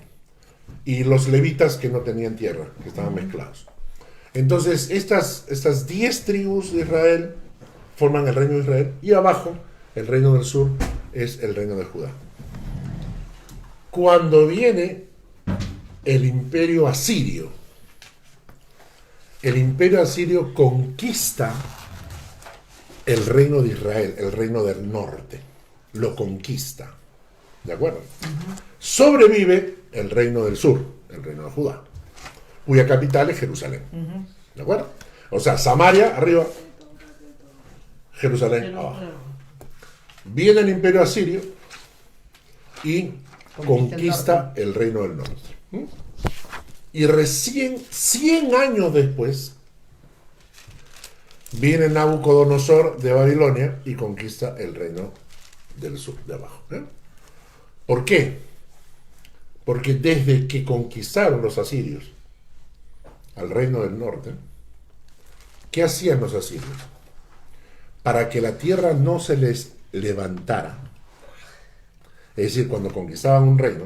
y los levitas que no tenían tierra, que estaban mezclados. Entonces, estas 10 tribus de Israel forman el reino de Israel, y abajo, el reino del sur, es el reino de Judá. Cuando viene el imperio asirio conquista el reino de Israel, el reino del norte, lo conquista. ¿De acuerdo? Sobrevive el reino del sur, el reino de Judá, cuya capital es Jerusalén. ¿De acuerdo? O sea, Samaria arriba, Jerusalén abajo. Viene el imperio asirio y conquista el reino del norte. Y recién 100 años después viene Nabucodonosor de Babilonia y conquista el reino del sur, de abajo. ¿Por qué? Porque desde que conquistaron los asirios al reino del norte, ¿qué hacían los asirios? Para que la tierra no se les levantara. Es decir, cuando conquistaban un reino,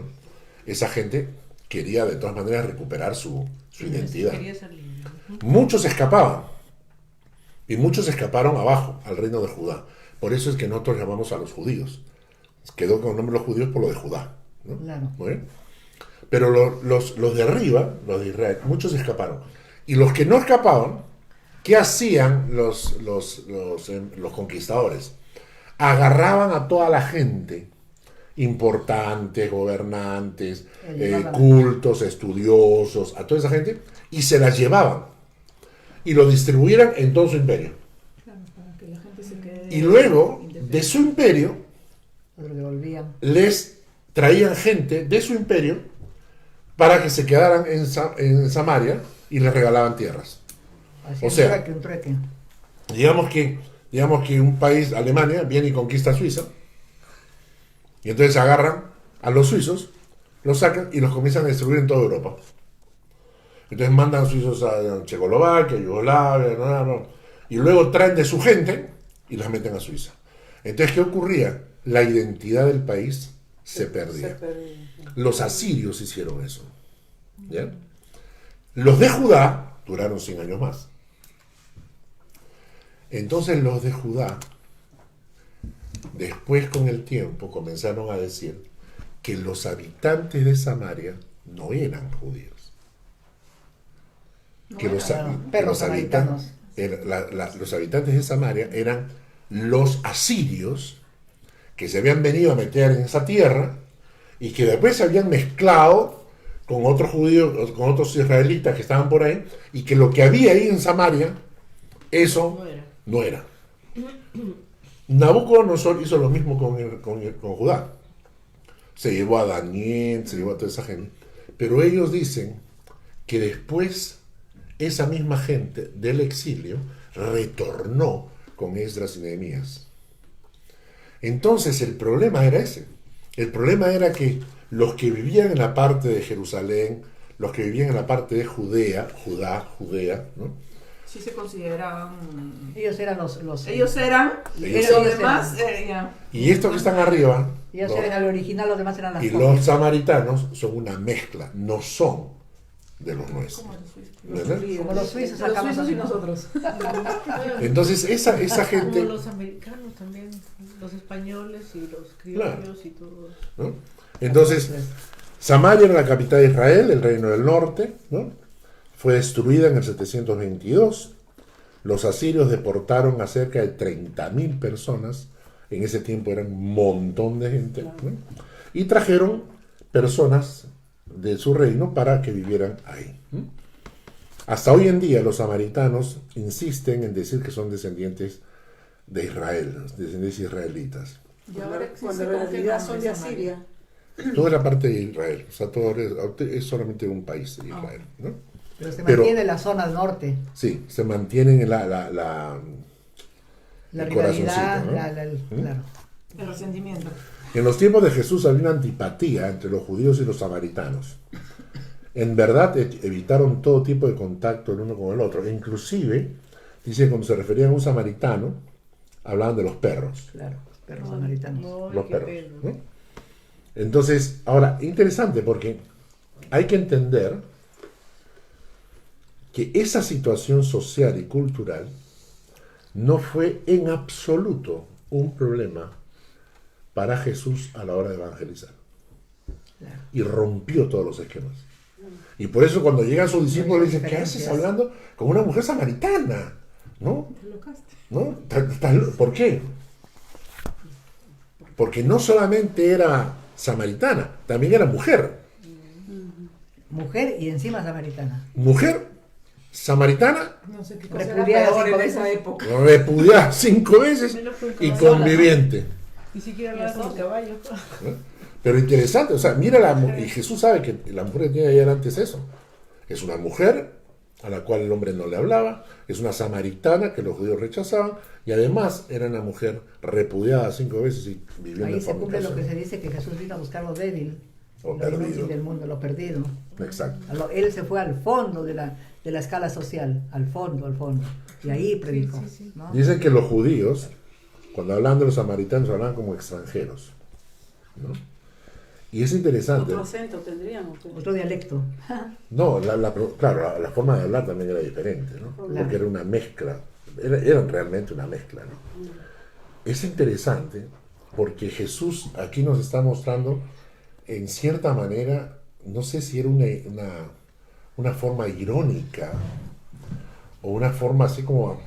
esa gente quería de todas maneras recuperar su identidad. Quería ser libre. Muchos escapaban, y muchos escaparon abajo, al reino de Judá. Por eso es que nosotros llamamos a los judíos. Quedó con el nombre de los judíos por lo de Judá, ¿no? Claro. ¿Muy bien? Pero los de arriba, los de Israel, muchos escaparon. Y los que no escapaban, ¿qué hacían los conquistadores? Agarraban a toda la gente, importantes, gobernantes, cultos, estudiosos, a toda esa gente, y se las llevaban y lo distribuyeran en todo su imperio. Y luego de su imperio Lo devolvían. les traían gente de su imperio para que se quedaran en Samaria y les regalaban tierras. Hacían O sea, un trueque. Digamos que un país, Alemania, viene y conquista Suiza, y entonces agarran a los suizos, los sacan y los comienzan a distribuir en toda Europa. Entonces mandan suizos a Checoslovaquia, Yugoslavia, y luego traen de su gente y las meten a Suiza. Entonces, ¿qué ocurría? La identidad del país se perdía. Los asirios hicieron eso. ¿Ya? Los de Judá duraron 100 años más. Entonces los de Judá, después con el tiempo, comenzaron a decir que los habitantes de Samaria no eran judíos. Que los habitantes de Samaria eran los asirios que se habían venido a meter en esa tierra y que después se habían mezclado con otros judíos, con otros israelitas que estaban por ahí, y que lo que había ahí en Samaria, eso no era. Nabucodonosor hizo lo mismo con Judá. Se llevó a Daniel, se llevó a toda esa gente. Pero ellos dicen que después esa misma gente del exilio retornó con Esdras y Nehemías. Entonces el problema era ese. El problema era que los que vivían en la parte de Jerusalén, los que vivían en la parte de Judea, ¿no? Sí se consideraban... Ellos eran los Ellos eran, Ellos pero los eran. demás... ya. Y estos que están arriba, ellos ¿no? eran el original, los demás eran las Y copias. los samaritanos son una mezcla, no son de los nuestros. Los ¿verdad? suizos. Como los suizos Los acá más o suizos y menos. nosotros. Entonces esa gente, Como los americanos también, los españoles y los criollos y todo. ¿no? Entonces Samaria era la capital de Israel, el reino del norte, ¿no? Fue destruida en el 722. Los asirios deportaron a cerca de 30.000 personas. En ese tiempo eran un montón de gente, ¿no? Y trajeron personas de su reino para que vivieran ahí, ¿no? Hasta hoy en día los samaritanos insisten en decir que son descendientes de Israel, descendientes israelitas. Y ahora existe Cuando en como que realidad nombre son de Samaria. Asiria. Toda la parte de Israel, o sea, todo es solamente un país de Israel, ¿no? Pero se Pero- mantiene la zona al norte. Sí, se mantienen en la La el rivalidad, corazoncito, ¿no? claro. El resentimiento. En los tiempos de Jesús había una antipatía entre los judíos y los samaritanos. En verdad evitaron todo tipo de contacto el uno con el otro. E inclusive, dice, cuando se referían a un samaritano, hablaban de los perros. Claro, perros samaritanos. No, Los qué perros, pena. ¿no? Entonces, ahora, interesante porque hay que entender que esa situación social y cultural no fue en absoluto un problema para Jesús a la hora de evangelizar. Claro. Y rompió todos los esquemas. Y por eso cuando llegan sus discípulos le dicen, ¿qué haces hablando con una mujer samaritana? ¿No? ¿No? ¿Por qué? Porque no solamente era samaritana, también era mujer. Mujer y encima samaritana. Mujer samaritana, No sé qué cosa cosa era era peor peor en en esa esa época. repudiada 5 veces Menos que un y caballo. conviviente. Ni siquiera hablaba con el caballo. ¿No? Pero interesante, o sea, mira y Jesús sabe que la mujer que tiene ayer antes eso. Es una mujer a la cual el hombre no le hablaba, es una samaritana que los judíos rechazaban, y además era una mujer repudiada 5 veces y viviendo Ahí en se cumple lo que fornicación. se dice que Jesús vino a buscar lo débil, O lo perdido. inútil del mundo, lo perdido. Exacto. Él se fue al fondo de la escala social, al fondo. Y ahí predicó. Sí, sí, sí. ¿no? Dicen que los judíos, cuando hablan de los samaritanos, hablan como extranjeros, ¿no? Y es interesante. Otro acento tendríamos. pues. Otro dialecto. No, claro, la forma de hablar también era diferente, ¿no? Claro. Porque era una mezcla, eran realmente una mezcla, ¿no? Es interesante porque Jesús aquí nos está mostrando, en cierta manera, no sé si era una forma irónica o una forma así como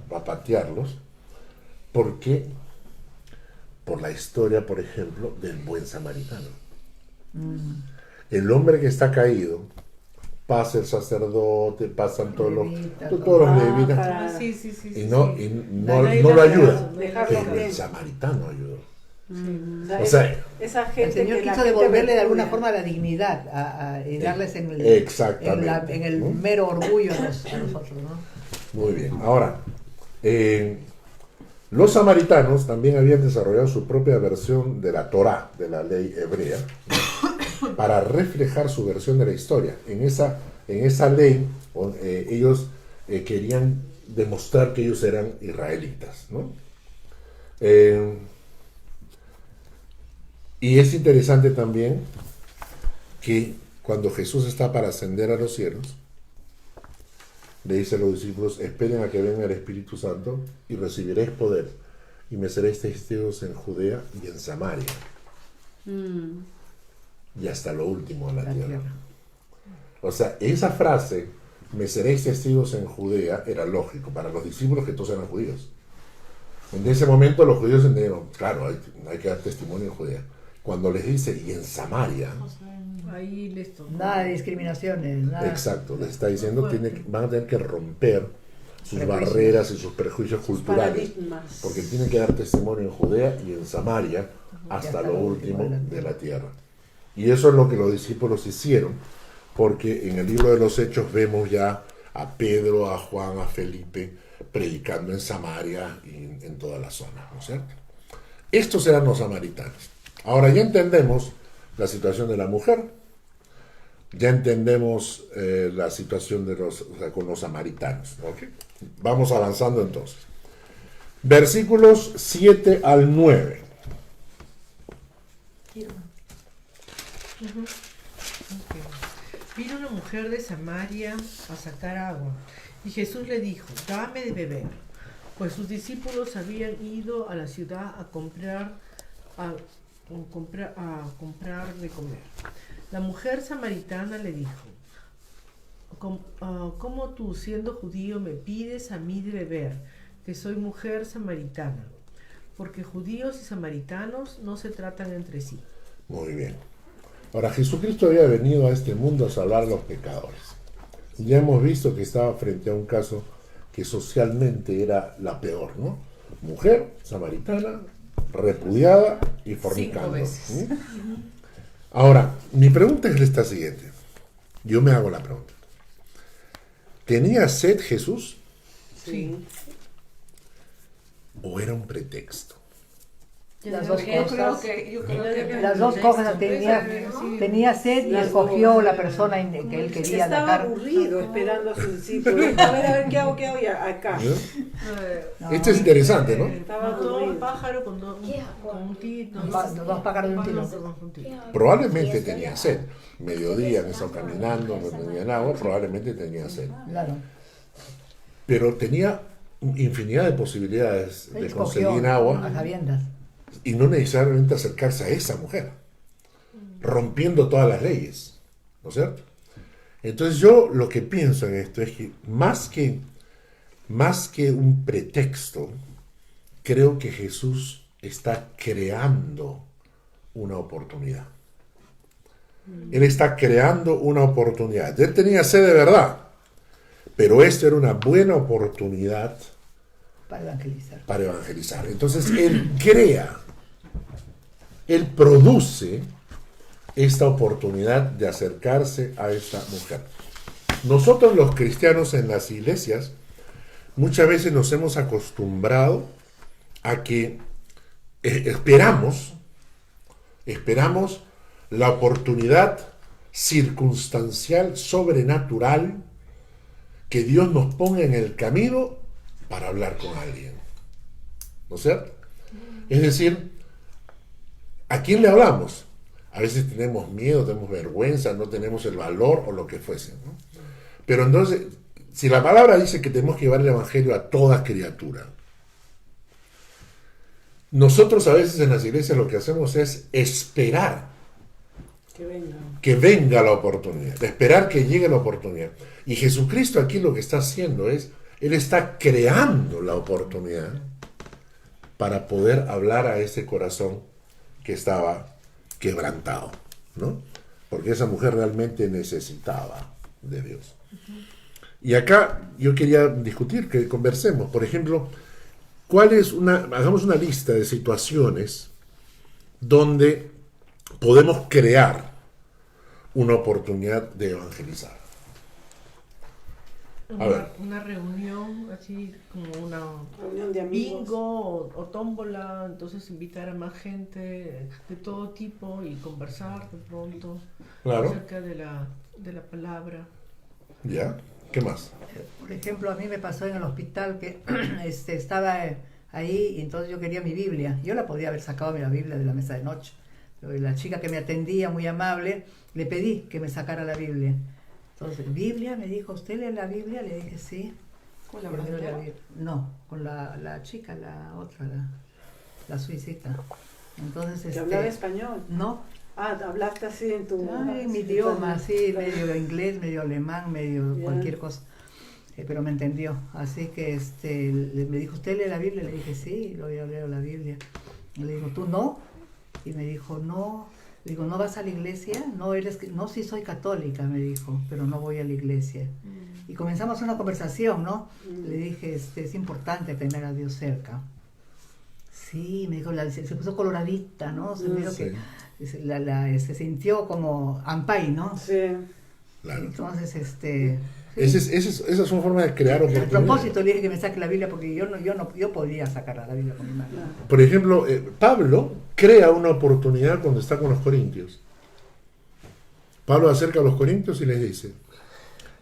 para patearlos, porque por la historia, por ejemplo, del buen samaritano. El hombre que está caído, pasa el sacerdote, pasan todos los levitas, Ah, sí, sí, sí. y sí, no, sí. y no Nadie lo le ayuda. Dejarlo Pero bien. el samaritano ayudó. sea, O sea, esa El gente Señor que la quiso gente devolverle de alguna repudia. forma la dignidad y darles Exactamente. en el ¿no? mero orgullo a nosotros, ¿no? Muy bien. Ahora, los samaritanos también habían desarrollado su propia versión de la Torá, de la ley hebrea, ¿no? Para reflejar su versión de la historia. En esa ley, ellos querían demostrar que ellos eran israelitas, ¿no? Y es interesante también que cuando Jesús está para ascender a los cielos, le dice a los discípulos, esperen a que venga el Espíritu Santo y recibiréis poder y me seréis testigos en Judea y en Samaria y hasta lo último de la tierra. O sea, esa frase, me seréis testigos en Judea, era lógico para los discípulos que todos eran judíos. En ese momento los judíos entendieron, claro, hay que dar testimonio en Judea. Cuando les dice, y en Samaria, Ahí les tocó. Nada de discriminaciones, nada. exacto, les está diciendo, van a tener que romper sus Prejuicios. barreras y sus prejuicios culturales, Paradigmas. porque tienen que dar testimonio en Judea y en Samaria hasta lo último de la de la tierra. Y eso es lo que los discípulos hicieron, porque en el libro de los Hechos vemos ya a Pedro, a Juan, a Felipe predicando en Samaria y en toda la zona, ¿no es cierto? Estos eran los samaritanos. Ahora ya entendemos la situación de la mujer, ya entendemos la situación con los samaritanos, ¿ok? Vamos avanzando entonces. Versículos 7 al 9. Vino una mujer de Samaria a sacar agua, y Jesús le dijo, dame de beber, pues sus discípulos habían ido a la ciudad a comprar de comer. La mujer samaritana le dijo, ¿cómo tú, siendo judío, me pides a mí de beber, que soy mujer samaritana? Porque judíos y samaritanos no se tratan entre sí. Muy bien. Ahora, Jesucristo había venido a este mundo a salvar a los pecadores. Ya hemos visto que estaba frente a un caso que socialmente era la peor, ¿no? Mujer samaritana, repudiada y fornicando. 5 veces. Ahora, mi pregunta es esta siguiente. Yo me hago la pregunta. ¿Tenía sed Jesús? Sí. ¿O era un pretexto? Las dos Yo creo cosas. que Las dos cosas tenía sed y Las escogió dos. la persona que él quería Estaba atacar. aburrido esperando a sus discípulos. A ver, ¿qué hago? Y acá. No. Esto es interesante, ¿no? Estaba Mató a un aburrido. pájaro con un tiro. Dos pájaros de un tiro. Probablemente tenía sed. Mediodía han estado caminando, no tenían agua, probablemente tenía sed. Claro. Pero tenía infinidad de posibilidades Él de escogió conseguir a agua sabiendas. y no necesariamente acercarse a esa mujer, rompiendo todas las leyes, ¿no es cierto? Entonces yo lo que pienso en esto es que más que un pretexto, creo que Jesús está creando una oportunidad. Él está creando una oportunidad. Él tenía sed de verdad, pero esto era una buena oportunidad Para evangelizar. Entonces Él crea, Él produce esta oportunidad de acercarse a esta mujer. Nosotros los cristianos en las iglesias muchas veces nos hemos acostumbrado a que esperamos la oportunidad circunstancial, sobrenatural, que Dios nos ponga en el camino para hablar con alguien. ¿No es cierto? Es decir, ¿a quién le hablamos? A veces tenemos miedo, tenemos vergüenza, no tenemos el valor o lo que fuese, ¿no? Pero entonces, si la palabra dice que tenemos que llevar el evangelio a toda criatura, nosotros a veces en las iglesias lo que hacemos es esperar que venga la oportunidad, esperar que llegue la oportunidad. Y Jesucristo aquí lo que está haciendo es, Él está creando la oportunidad para poder hablar a ese corazón que estaba quebrantado, ¿no? Porque esa mujer realmente necesitaba de Dios. Y acá yo quería discutir, que conversemos, por ejemplo, hagamos una lista de situaciones donde podemos crear una oportunidad de evangelizar. Una reunión, así como una Reunión de amigos. bingo o tómbola, entonces invitar a más gente de todo tipo y conversar de pronto Claro. acerca de la palabra. ¿Ya? ¿Qué más? Por ejemplo, a mí me pasó en el hospital que estaba ahí y entonces yo quería mi Biblia. Yo la podía haber sacado la Biblia de la mesa de noche. Pero la chica que me atendía, muy amable, le pedí que me sacara la Biblia. Entonces, ¿Biblia? Me dijo, ¿usted lee la Biblia? Le dije, sí. ¿Con la Pero no brasileña? la vi- No, con la chica, la otra, la suicita. Entonces, ¿Que hablaba español? no, Hablaste así en tu... mi idioma, así, medio inglés, medio alemán, medio Ya. cualquier cosa. Pero me entendió. Así que me dijo, ¿usted lee la Biblia? Le dije, sí, yo leo la Biblia. Le digo, ¿tú no? Y me dijo, no. Le digo, ¿no vas a la iglesia? No, sí soy católica, me dijo, pero no voy a la iglesia. Y comenzamos una conversación, ¿no? Le dije, es importante tener a Dios cerca. Sí, me dijo, se puso coloradita, ¿no? Se miró Sí. que se sintió como ampay, ¿no? Sí. Claro. Entonces, Esa es una forma de crear a oportunidades. propósito le dije que me saque la Biblia porque yo podía sacar la Biblia con mi mano. Por ejemplo, Pablo crea una oportunidad cuando está con los corintios. Pablo acerca a los corintios y les dice,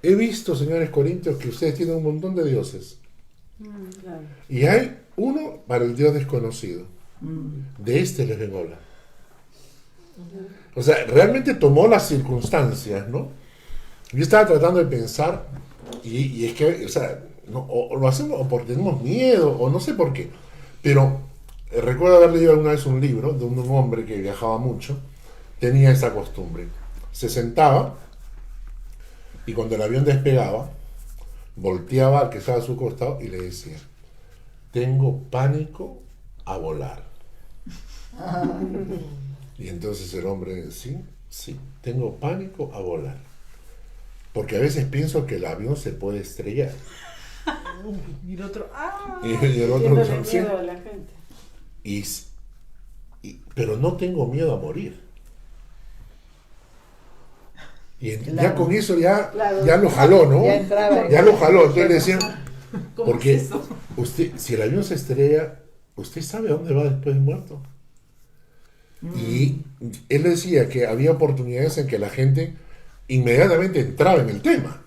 he visto, señores corintios, que ustedes tienen un montón de dioses. Claro. Y hay uno para el Dios desconocido. De este les vengo a hablar. O sea, realmente tomó las circunstancias, ¿no? Yo estaba tratando de pensar, y es que, o sea, o lo hacemos o porque tenemos miedo, o no sé por qué. Pero recuerdo haber leído alguna vez un libro de un hombre que viajaba mucho, tenía esa costumbre. Se sentaba y cuando el avión despegaba, volteaba al que estaba a su costado y le decía: tengo pánico a volar. Y entonces el hombre, sí, tengo pánico a volar. Porque a veces pienso que el avión se puede estrellar. Y el otro, Y el otro, Tiéndole sí. miedo a la gente. Pero no tengo miedo a morir. Y ya Claro. con eso ya Claro. lo jaló, ¿no? Ya entraba. Ya lo jaló. Entonces le decían, ¿cómo porque es eso? usted, si el avión se estrella, ¿usted sabe a dónde va después de muerto? Y él decía que había oportunidades en que la gente inmediatamente entraba en el tema.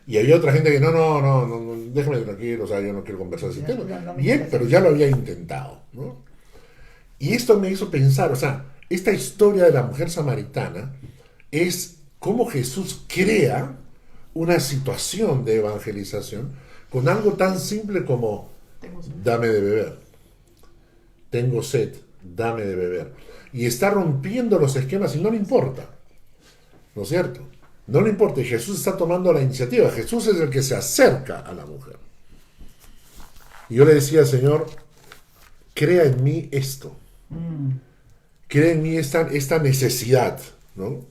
Y había otra gente que no, déjame tranquilo, o sea, yo no quiero conversar ese tema. no me Y él, interesa. pero ya lo había intentado, ¿no? Y esto me hizo pensar, o sea, esta historia de la mujer samaritana es cómo Jesús crea una situación de evangelización con algo tan simple como dame de beber, tengo sed, dame de beber. Y está rompiendo los esquemas y no le importa, ¿no es cierto? No le importa, y Jesús está tomando la iniciativa. Jesús es el que se acerca a la mujer. Y yo le decía, Señor, crea en mí esto. Crea en mí esta necesidad, ¿no?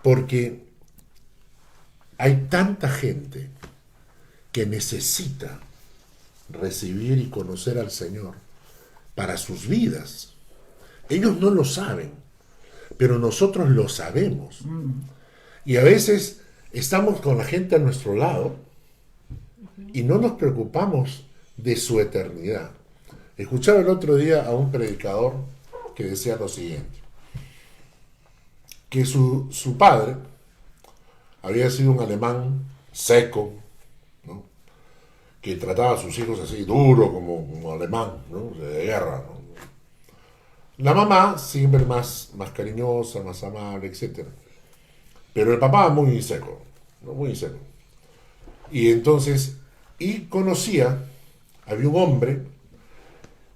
Porque hay tanta gente que necesita recibir y conocer al Señor para sus vidas. Ellos no lo saben, pero nosotros lo sabemos. Y a veces estamos con la gente a nuestro lado y no nos preocupamos de su eternidad. Escuchaba el otro día a un predicador que decía lo siguiente, que su padre había sido un alemán seco, ¿no? Que trataba a sus hijos así duro como alemán, ¿no? De guerra, ¿no? La mamá siempre más cariñosa, más amable, etc. Pero el papá muy seco, ¿no? Muy seco. Y entonces, había un hombre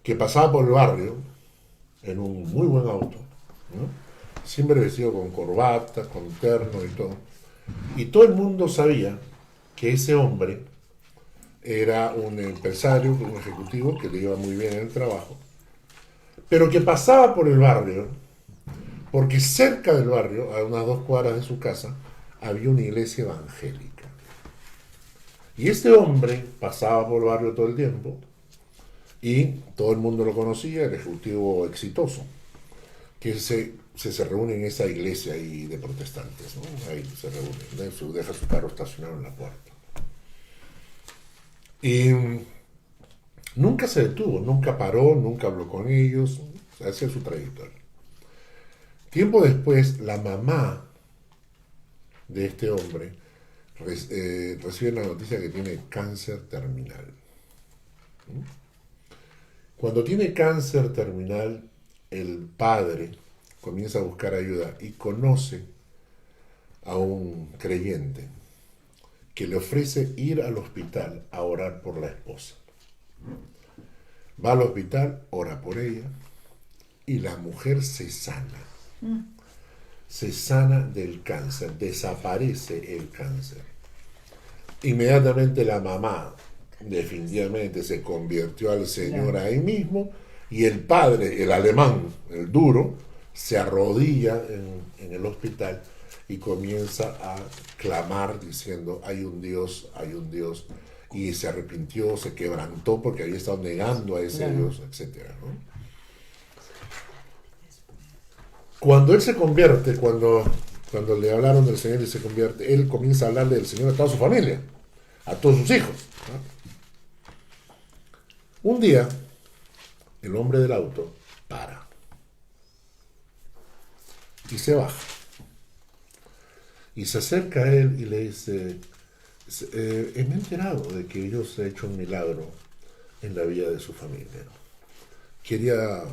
que pasaba por el barrio en un muy buen auto, ¿no? Siempre vestido con corbata, con terno y todo. Y todo el mundo sabía que ese hombre era un empresario, un ejecutivo que le iba muy bien en el trabajo, pero que pasaba por el barrio, porque cerca del barrio, a unas 2 cuadras de su casa, había una iglesia evangélica. Y este hombre pasaba por el barrio todo el tiempo, y todo el mundo lo conocía, el ejecutivo exitoso, que se reúne en esa iglesia ahí de protestantes, ¿no? Ahí se reúne, ¿no? Deja su carro estacionado en la puerta. Y nunca se detuvo, nunca paró, nunca habló con ellos, hacía su trayectoria. Tiempo después, la mamá de este hombre recibe la noticia que tiene cáncer terminal. Cuando tiene cáncer terminal, el padre comienza a buscar ayuda y conoce a un creyente que le ofrece ir al hospital a orar por la esposa. Va al hospital, ora por ella y la mujer se sana. Se sana del cáncer, desaparece el cáncer. Inmediatamente la mamá definitivamente se convirtió al Señor ahí mismo, y el padre, el alemán, el duro, se arrodilla en el hospital y comienza a clamar diciendo: hay un Dios, y se arrepintió, se quebrantó porque había estado negando a ese Dios, etc., ¿no? Cuando él se convierte, cuando le hablaron del Señor y se convierte, él comienza a hablarle del Señor a toda su familia, a todos sus hijos, ¿no? Un día, el hombre del auto para y se baja y se acerca a él y le dice: me he enterado de que Dios ha hecho un milagro en la vida de su familia. Quería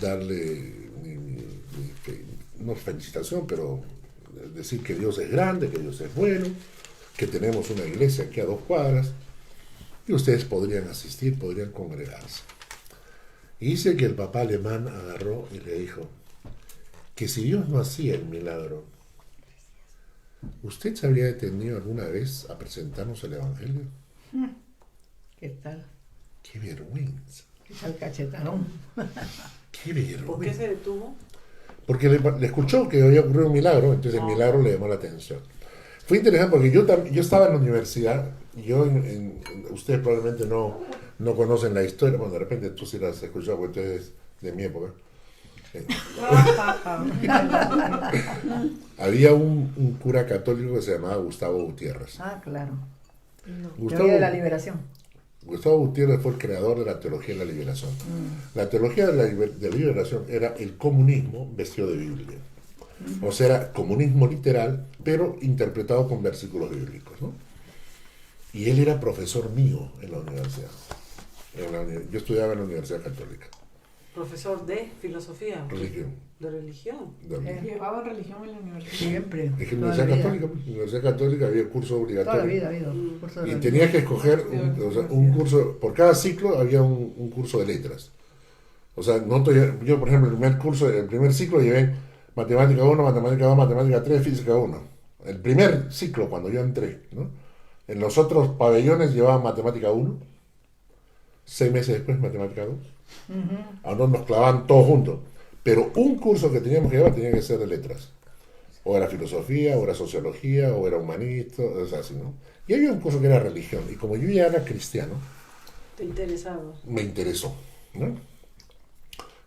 darle no felicitación, pero decir que Dios es grande, que Dios es bueno, que tenemos una iglesia aquí a 2 cuadras, y ustedes podrían asistir, podrían congregarse. Y dice que el papá alemán agarró y le dijo que si Dios no hacía el milagro, ¿usted se habría detenido alguna vez a presentarnos el Evangelio? ¿Qué tal? ¡Qué vergüenza! ¿Qué tal cachetadón? ¡Qué vergüenza! ¿Por qué se detuvo? Porque le escuchó que había ocurrido un milagro, entonces el milagro le llamó la atención. Fue interesante porque yo estaba en la universidad, y ustedes probablemente no conocen la historia, bueno, de repente tú sí la has escuchado porque tú eres de mi época. Había un cura católico que se llamaba Gustavo Gutiérrez. Ah, claro. Gustavo, Teoría de la liberación. Gustavo Gutiérrez fue el creador de la teología de la liberación. La teología de la liberación era el comunismo vestido de Biblia. O sea, era comunismo literal, pero interpretado con versículos bíblicos, ¿no? Y él era profesor mío en la universidad. Yo estudiaba en la Universidad Católica. Profesor de filosofía. Religión. De religión. ¿Llevaban religión en la universidad? Siempre. Es que en la Universidad Católica había curso obligatorio. Toda la vida ha habido curso de Y religión. tenías que escoger un curso, por cada ciclo había un curso de letras. O sea, yo por ejemplo, el primer ciclo llevé matemática 1, matemática 2, matemática 3, física 1. El primer ciclo cuando yo entré, ¿no? En los otros pabellones llevaban matemática 1, 6 meses después matemática 2. A nosotros nos clavaban todos juntos. Pero un curso que teníamos que llevar tenía que ser de letras. O era filosofía, o era sociología, o era humanista, o sea, así, ¿no? Y había un curso que era religión. Y como yo ya era cristiano, ¿Te interesaba? me interesó, ¿no?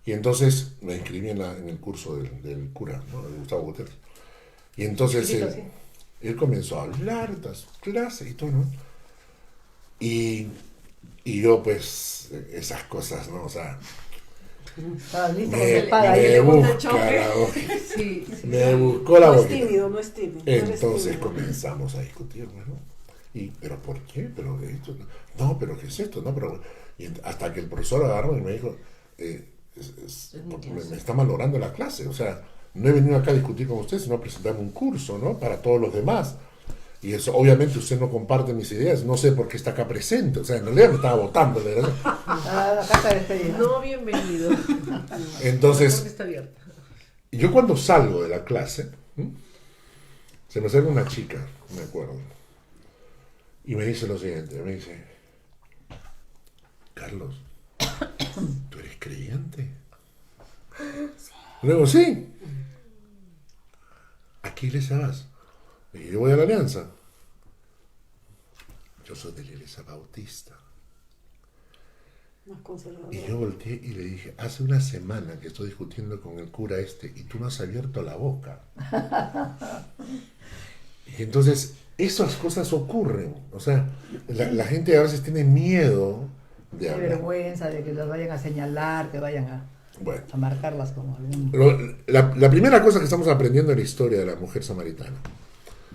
Y entonces me inscribí en el curso del cura, ¿no? De Gustavo Gutiérrez. Y entonces él comenzó a hablar, das clases y todo, ¿no? Y yo, pues, esas cosas, ¿no? O sea, Estaba listo con su espada ahí. me busca la boca. Sí, Me buscó la No es boca. tímido, no es tímido. no eres Entonces tímido. comenzamos a discutir, ¿no? ¿Pero por qué? ¿Pero esto? No, ¿pero qué es esto? No, pero... hasta que el profesor agarró y me dijo, me está malogrando la clase, o sea, no he venido acá a discutir con usted, sino a presentarme un curso, ¿no? Para todos los demás. Y eso, obviamente usted no comparte mis ideas, no sé por qué está acá presente, o sea, en realidad me estaba votando, ¿verdad? La carta de despedida. No, bienvenido. Entonces, Porque está abierta. yo cuando salgo de la clase, se me acerca una chica, me acuerdo, y me dice lo siguiente, me dice, Carlos, ¿tú eres creyente? Luego, sí. ¿A qué iglesia vas? Y yo voy a la Alianza. Yo soy de la iglesia bautista. Más conservador. Y yo volteé y le dije, hace una semana que estoy discutiendo con el cura y tú no has abierto la boca. Y entonces, esas cosas ocurren. O sea, la gente a veces tiene miedo de Qué hablar. vergüenza de que las vayan a señalar, que vayan Bueno, a marcarlas como algún... la primera cosa que estamos aprendiendo en la historia de la mujer samaritana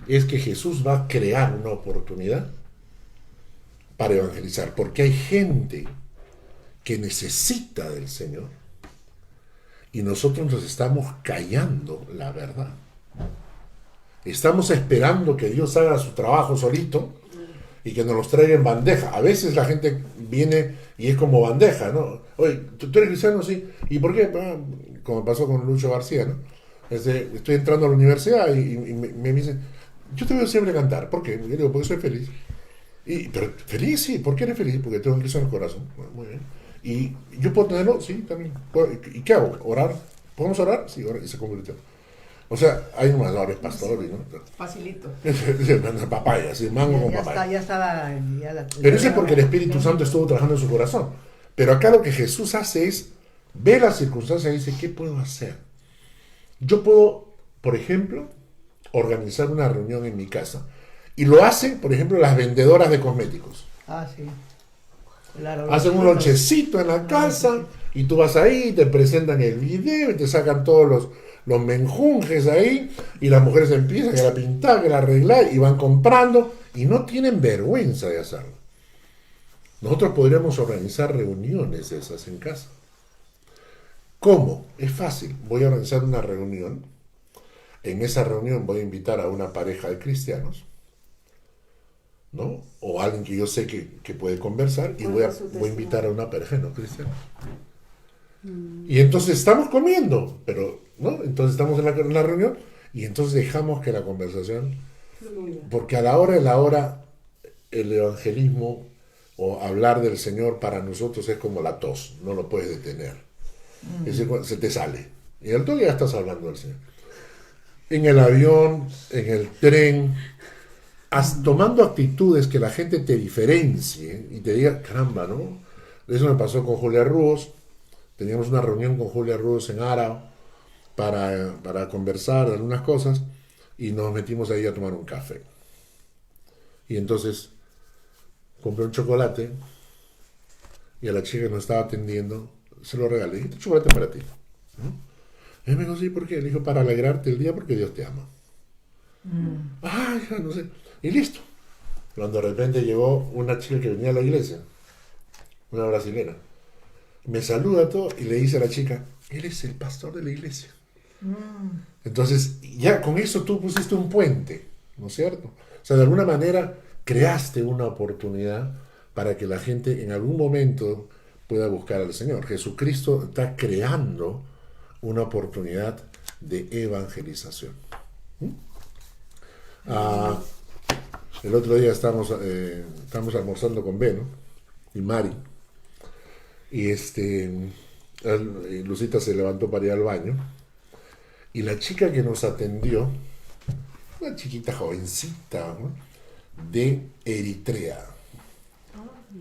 es que Jesús va a crear una oportunidad para evangelizar, porque hay gente que necesita del Señor y nosotros nos estamos callando la verdad. Estamos esperando que Dios haga su trabajo solito y que nos los traiga en bandeja. A veces la gente viene y es como bandeja, ¿no? Oye, ¿tú eres cristiano? Sí. ¿Y por qué? Como pasó con Lucho García, ¿no? Estoy entrando a la universidad y me dicen, yo te veo siempre cantar. ¿Por qué? Yo digo, porque soy feliz. Pero feliz, sí. ¿Por qué eres feliz? Porque tengo Cristo en el corazón. Bueno, muy bien. ¿Y yo puedo tenerlo? Sí, también. ¿Y qué hago? ¿Orar? ¿Podemos orar? Sí, orar. Y se convirtió. O sea, hay un ahora es pastor, ¿no? Facilito. Papaya, así, mango con Ya papaya. estaba... Pero eso es porque el Espíritu Santo estuvo trabajando en su corazón. Pero acá lo que Jesús hace es, ve las circunstancias y dice, ¿qué puedo hacer? Yo puedo, por ejemplo, organizar una reunión en mi casa. Y lo hacen, por ejemplo, las vendedoras de cosméticos. Ah, sí. Claro, Hacen un lonchecito en la casa y tú vas ahí, te presentan el video y te sacan todos los menjunjes ahí y las mujeres empiezan a pintar, a arreglar y van comprando y no tienen vergüenza de hacerlo. Nosotros podríamos organizar reuniones de esas en casa. ¿Cómo? Es fácil. Voy a organizar una reunión en esa reunión voy a invitar a una pareja de cristianos, ¿no? O alguien que yo sé que puede conversar, y voy a invitar a una pareja no cristiana. Y entonces estamos comiendo, pero, ¿no? Entonces estamos en la reunión y entonces dejamos que la conversación, porque a la hora de la hora el evangelismo o hablar del Señor para nosotros es como la tos, no lo puedes detener. Es decir, se te sale. Y al toque ya estás hablando del Señor. En el avión, en el tren, tomando actitudes que la gente te diferencie y te diga, caramba, ¿no? Eso me pasó con Julia Rúos. Teníamos una reunión con Julia Rúos en Arao para conversar de algunas cosas y nos metimos ahí a tomar un café. Y entonces compré un chocolate y a la chica que nos estaba atendiendo se lo regalé. Dije, este chocolate es para ti. ¿No? Y me dijo, sí, ¿por qué? Le dijo, para alegrarte el día porque Dios te ama. Ay, no sé. Y listo. Cuando de repente llegó una chica que venía a la iglesia, una brasilera, me saluda todo y le dice a la chica, él es el pastor de la iglesia. Entonces, ya con eso tú pusiste un puente, ¿no es cierto? O sea, de alguna manera creaste una oportunidad para que la gente en algún momento pueda buscar al Señor. Jesucristo está creando una oportunidad de evangelización. El otro día estamos almorzando con Beno y Mari, y Lucita se levantó para ir al baño, y la chica que nos atendió, una chiquita jovencita, ¿no? De Eritrea,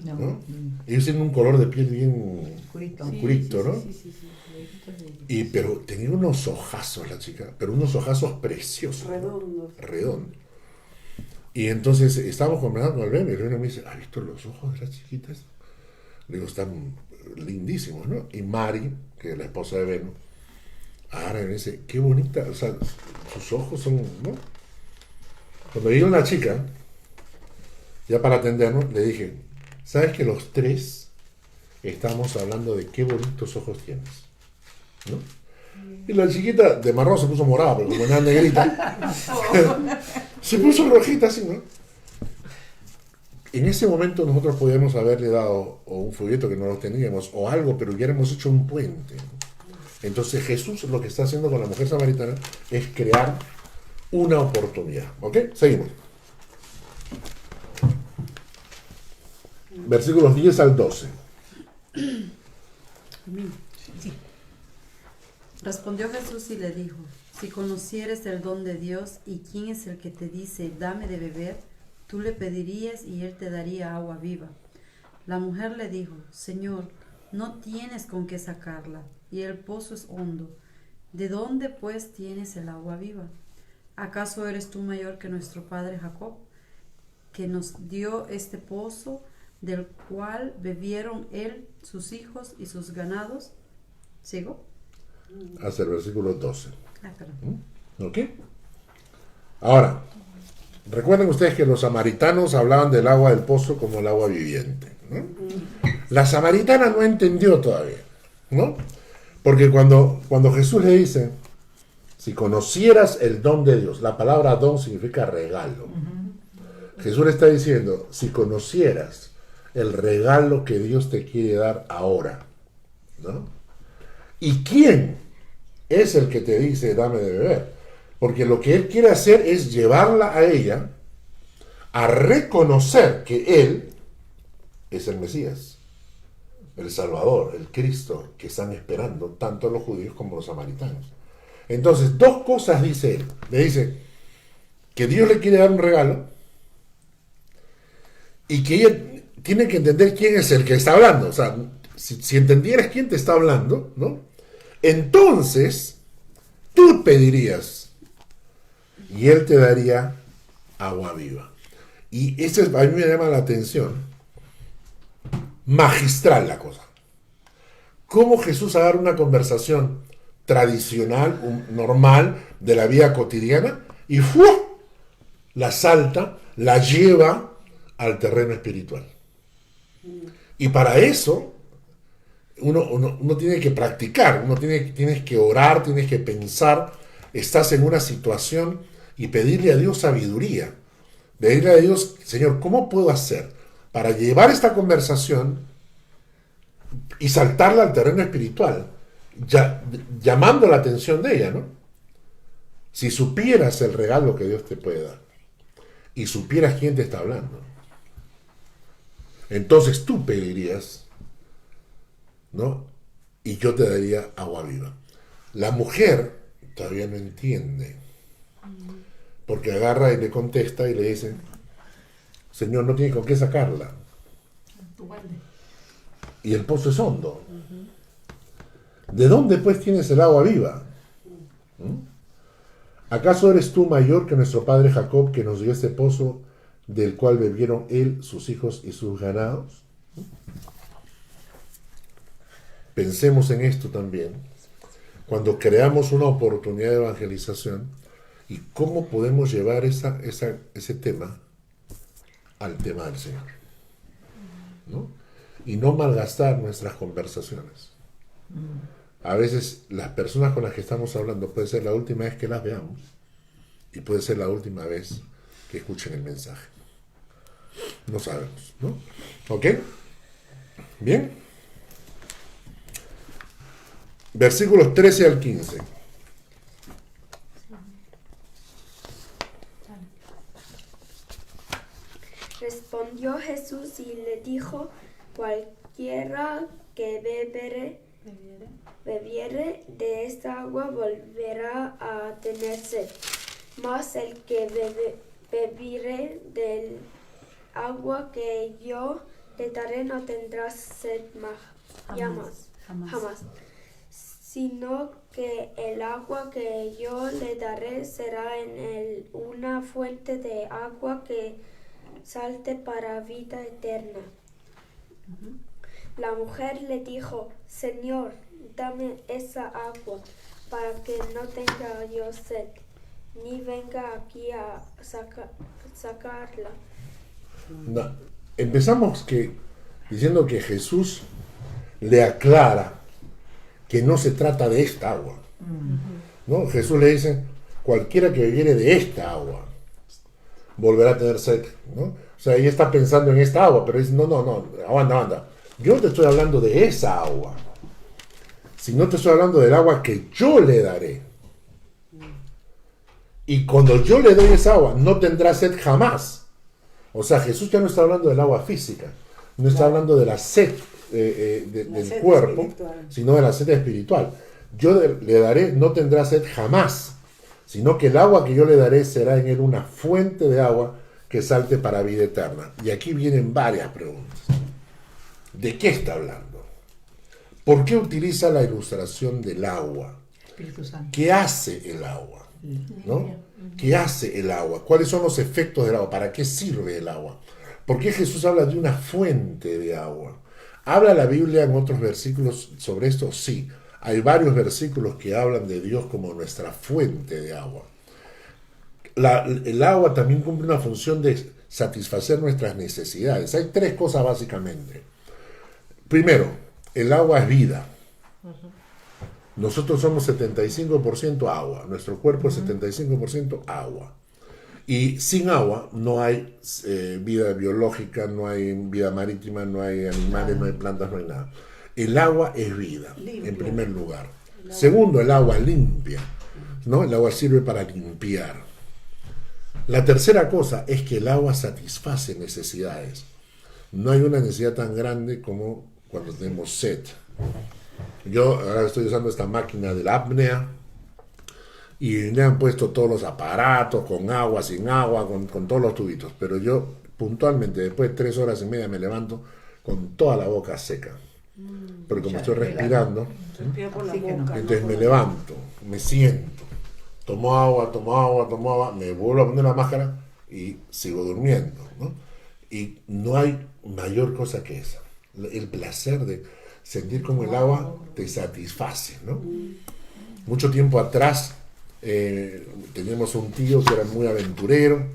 ¿no? Ellos tienen un color de piel bien oscurito, ¿no? Pero tenía unos ojazos la chica, pero unos ojazos preciosos, redondos. Y entonces estábamos conversando con el Beno, y el Beno me dice, ¿has visto los ojos de las chiquitas? Le digo, están lindísimos, ¿no? Y Mari, que es la esposa de Beno, ahora me dice, qué bonita, o sea, sus ojos son, ¿no? Cuando vino una chica, ya para atendernos, le dije, ¿sabes que los tres estamos hablando de qué bonitos ojos tienes? ¿No? Y la chiquita de marrón se puso morada, pero como era negrita, se puso rojita así, ¿no? En ese momento nosotros podíamos haberle dado o un folleto que no lo teníamos o algo, pero hubiéramos hecho un puente. Entonces Jesús lo que está haciendo con la mujer samaritana es crear una oportunidad. ¿Ok? Seguimos. Versículos 10 al 12. Respondió Jesús y le dijo, si conocieres el don de Dios y quién es el que te dice, dame de beber, tú le pedirías y él te daría agua viva. La mujer le dijo, Señor, no tienes con qué sacarla, y el pozo es hondo. ¿De dónde pues tienes el agua viva? ¿Acaso eres tú mayor que nuestro padre Jacob, que nos dio este pozo, del cual bebieron él, sus hijos y sus ganados? ¿Sigo? Hasta el versículo 12. Perdón. ¿Ok? Ahora, recuerden ustedes que los samaritanos hablaban del agua del pozo como el agua viviente, ¿no? La samaritana no entendió todavía, ¿no? Porque cuando Jesús le dice, si conocieras el don de Dios, la palabra don significa regalo. Jesús le está diciendo, si conocieras el regalo que Dios te quiere dar ahora, ¿no? ¿Y quién es el que te dice dame de beber? Porque lo que Él quiere hacer es llevarla a ella a reconocer que Él es el Mesías, el Salvador, el Cristo que están esperando tanto los judíos como los samaritanos. Entonces, dos cosas dice Él. Le dice que Dios le quiere dar un regalo y que ella tiene que entender quién es el que está hablando. O sea, si entendieras quién te está hablando, ¿no? Entonces, tú pedirías y Él te daría agua viva. Y eso a mí me llama la atención. Magistral la cosa. ¿Cómo Jesús agarra una conversación tradicional, normal, de la vida cotidiana y la salta, la lleva al terreno espiritual? Y para eso uno tiene que practicar, tienes que orar, tienes que pensar estás en una situación y pedirle a Dios sabiduría. Pedirle a Dios, Señor, ¿cómo puedo hacer para llevar esta conversación y saltarla al terreno espiritual? Llamando la atención de ella, ¿no? Si supieras el regalo que Dios te puede dar y supieras quién te está hablando, entonces tú pedirías, ¿no? Y yo te daría agua viva. La mujer todavía no entiende, porque agarra y le contesta y le dice, Señor, no tiene con qué sacarla. Y el pozo es hondo. ¿De dónde pues tienes el agua viva? ¿Acaso eres tú mayor que nuestro padre Jacob, que nos dio este pozo del cual bebieron él, sus hijos y sus ganados? Pensemos en esto también, cuando creamos una oportunidad de evangelización, y cómo podemos llevar ese tema al tema del Señor, ¿no? Y no malgastar nuestras conversaciones. A veces las personas con las que estamos hablando puede ser la última vez que las veamos y puede ser la última vez que escuchen el mensaje. No sabemos, ¿no? ¿Ok? Bien. Versículos 13 al 15. Respondió Jesús y le dijo, cualquiera que bebiere de esta agua volverá a tener sed, mas el que bebiere del agua que yo le daré no tendrá sed jamás, sino que el agua que yo le daré será en él una fuente de agua que salte para vida eterna. La mujer le dijo, Señor, dame esa agua para que no tenga yo sed, ni venga aquí a sacarla. No. Empezamos diciendo que Jesús le aclara que no se trata de esta agua, ¿no? Jesús le dice, cualquiera que bebiere de esta agua volverá a tener sed, ¿no? O sea, ella está pensando en esta agua, pero dice, no, aguanta. Yo no te estoy hablando de esa agua, sino te estoy hablando del agua que yo le daré. Y cuando yo le doy esa agua, no tendrá sed jamás. O sea, Jesús ya no está hablando del agua física, no está hablando de la sed del sed cuerpo, espiritual, sino de la sed espiritual. Yo le daré, no tendrá sed jamás, sino que el agua que yo le daré será en él una fuente de agua que salte para vida eterna. Y aquí vienen varias preguntas. ¿De qué está hablando? ¿Por qué utiliza la ilustración del agua? Espíritu Santo. ¿Qué hace el agua? ¿No? ¿Qué hace el agua? ¿Cuáles son los efectos del agua? ¿Para qué sirve el agua? ¿Por qué Jesús habla de una fuente de agua? ¿Habla la Biblia en otros versículos sobre esto? Sí. Hay varios versículos que hablan de Dios como nuestra fuente de agua. El agua también cumple una función de satisfacer nuestras necesidades. Hay tres cosas básicamente. Primero, el agua es vida. Nosotros somos 75% agua. Nuestro cuerpo es 75% agua. Y sin agua no hay vida biológica, no hay vida marítima, no hay animales, no hay plantas, no hay nada. El agua es vida, en primer lugar. Segundo, el agua limpia, ¿no? El agua sirve para limpiar. La tercera cosa es que el agua satisface necesidades. No hay una necesidad tan grande como cuando tenemos sed. Yo ahora estoy usando esta máquina de la apnea y le han puesto todos los aparatos con agua, sin agua, con todos los tubitos. Pero yo puntualmente después de 3 horas y media me levanto con toda la boca seca. Pero como estoy respirando, entonces me levanto, me siento, tomo agua, me vuelvo a poner la máscara y sigo durmiendo, ¿no? Y no hay mayor cosa que esa. El placer de sentir como el agua te satisface, ¿no? Mucho tiempo atrás teníamos un tío que era muy aventurero,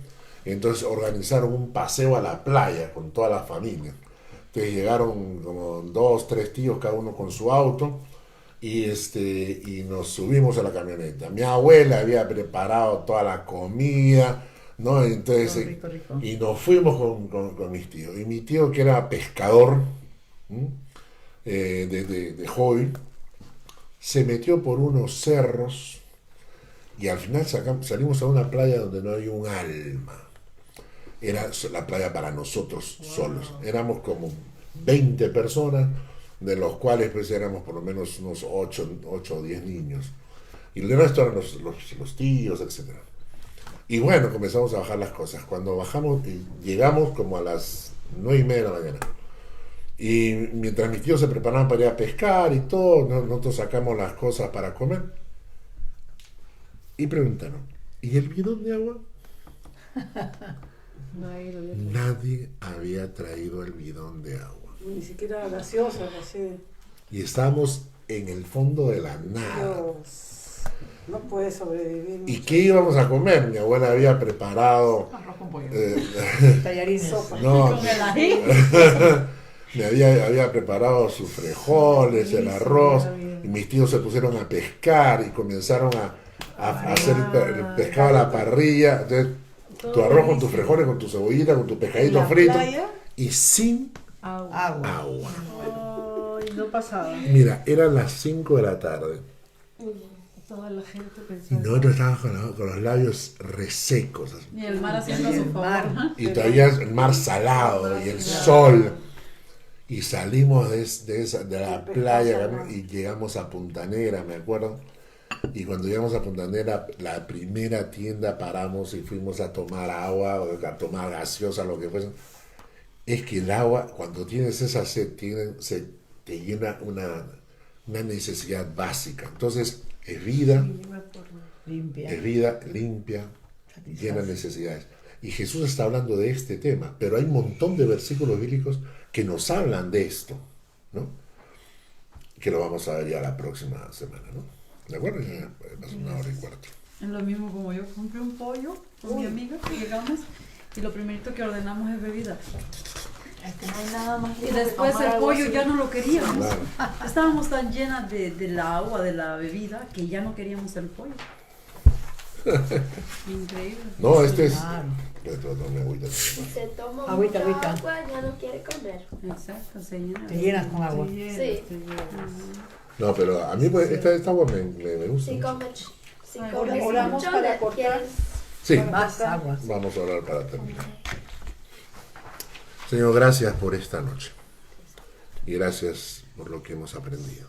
entonces organizaron un paseo a la playa con toda la familia. Entonces llegaron como 2, 3 tíos, cada uno con su auto, y nos subimos a la camioneta. Mi abuela había preparado toda la comida, ¿no? Entonces, Rico, rico. y nos fuimos con mis tíos. Y mi tío, que era pescador, de hobby, se metió por unos cerros y al final salimos a una playa donde no había un alma. Era la playa para nosotros solos. Éramos como 20 personas, de los cuales pues éramos por lo menos unos 8 o 10 niños. Y el resto eran los tíos, etc. Y bueno, comenzamos a bajar las cosas. Cuando bajamos, llegamos como a las 9:30 de la mañana. Y mientras mis tíos se preparaban para ir a pescar y todo, nosotros sacamos las cosas para comer. Y preguntaron, ¿y el bidón de agua? Nadie había traído el bidón de agua. Ni siquiera gaseosa, así. Y estábamos en el fondo de la nada. Dios, no puede sobrevivir. ¿Y qué íbamos a comer? Mi abuela había preparado... Arroz con pollo. Tallarines. Sopa. no, Con el ají. me había preparado sus frijoles, el arroz, y mis tíos se pusieron a pescar y comenzaron a hacer el pescado a la parrilla. Entonces, tu arroz con tus frijoles, con tu cebollita, con tu pescadito frito, y sin agua. Ay, no pasaba. Mira, eran las 5 de la tarde. Toda la gente Y pensaba. nosotros estábamos con los labios resecos. así. Y el mar haciendo su favor. Y todavía el mar salado y el sol. Y salimos de la playa y llegamos a Punta Negra, me acuerdo. Y cuando llegamos a Punta Negra, la primera tienda paramos y fuimos a tomar agua, o a tomar gaseosa, lo que fuese. Es que el agua, cuando tienes esa sed, te llena una necesidad básica. Entonces, es vida, Limpia. es vida limpia, llena de necesidades. Y Jesús está hablando de este tema, pero hay un montón de versículos bíblicos que nos hablan de esto, ¿no? Que lo vamos a ver ya la próxima semana, ¿no? ¿De acuerdo? Ya pasa 1:15. Es lo mismo como yo compré un pollo con mi amiga, llegamos y lo primerito que ordenamos es bebida. Es que no hay nada más Y rico que después tomar el algo pollo así. ya no lo queríamos. Claro. Estábamos tan llenas de la agua, de la bebida, que ya no queríamos el pollo. Increíble. No, este es... Claro. Esto no me agüita. Si se toma Agüita, mucha agüita. agua, ya no quiere comer. Exacto, se llena. Te llenas con agua. Sí. No, pero a mí pues, esta agua me gusta. Si mucho. comes, si Ay, comes oramos mucho, para le cortar. quieres. Sí, Más agua. vamos a orar para terminar. Señor, gracias por esta noche. Y gracias por lo que hemos aprendido.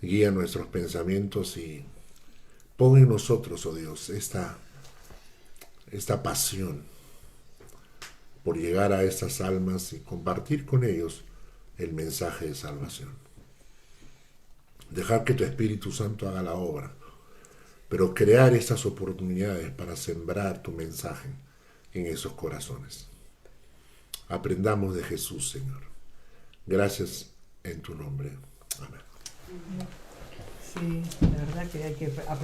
Guía nuestros pensamientos y pon en nosotros, oh Dios, esta pasión por llegar a estas almas y compartir con ellos el mensaje de salvación. Dejar que tu Espíritu Santo haga la obra, pero crear estas oportunidades para sembrar tu mensaje en esos corazones. Aprendamos de Jesús, Señor. Gracias en tu nombre. Amén. Sí, la verdad que hay que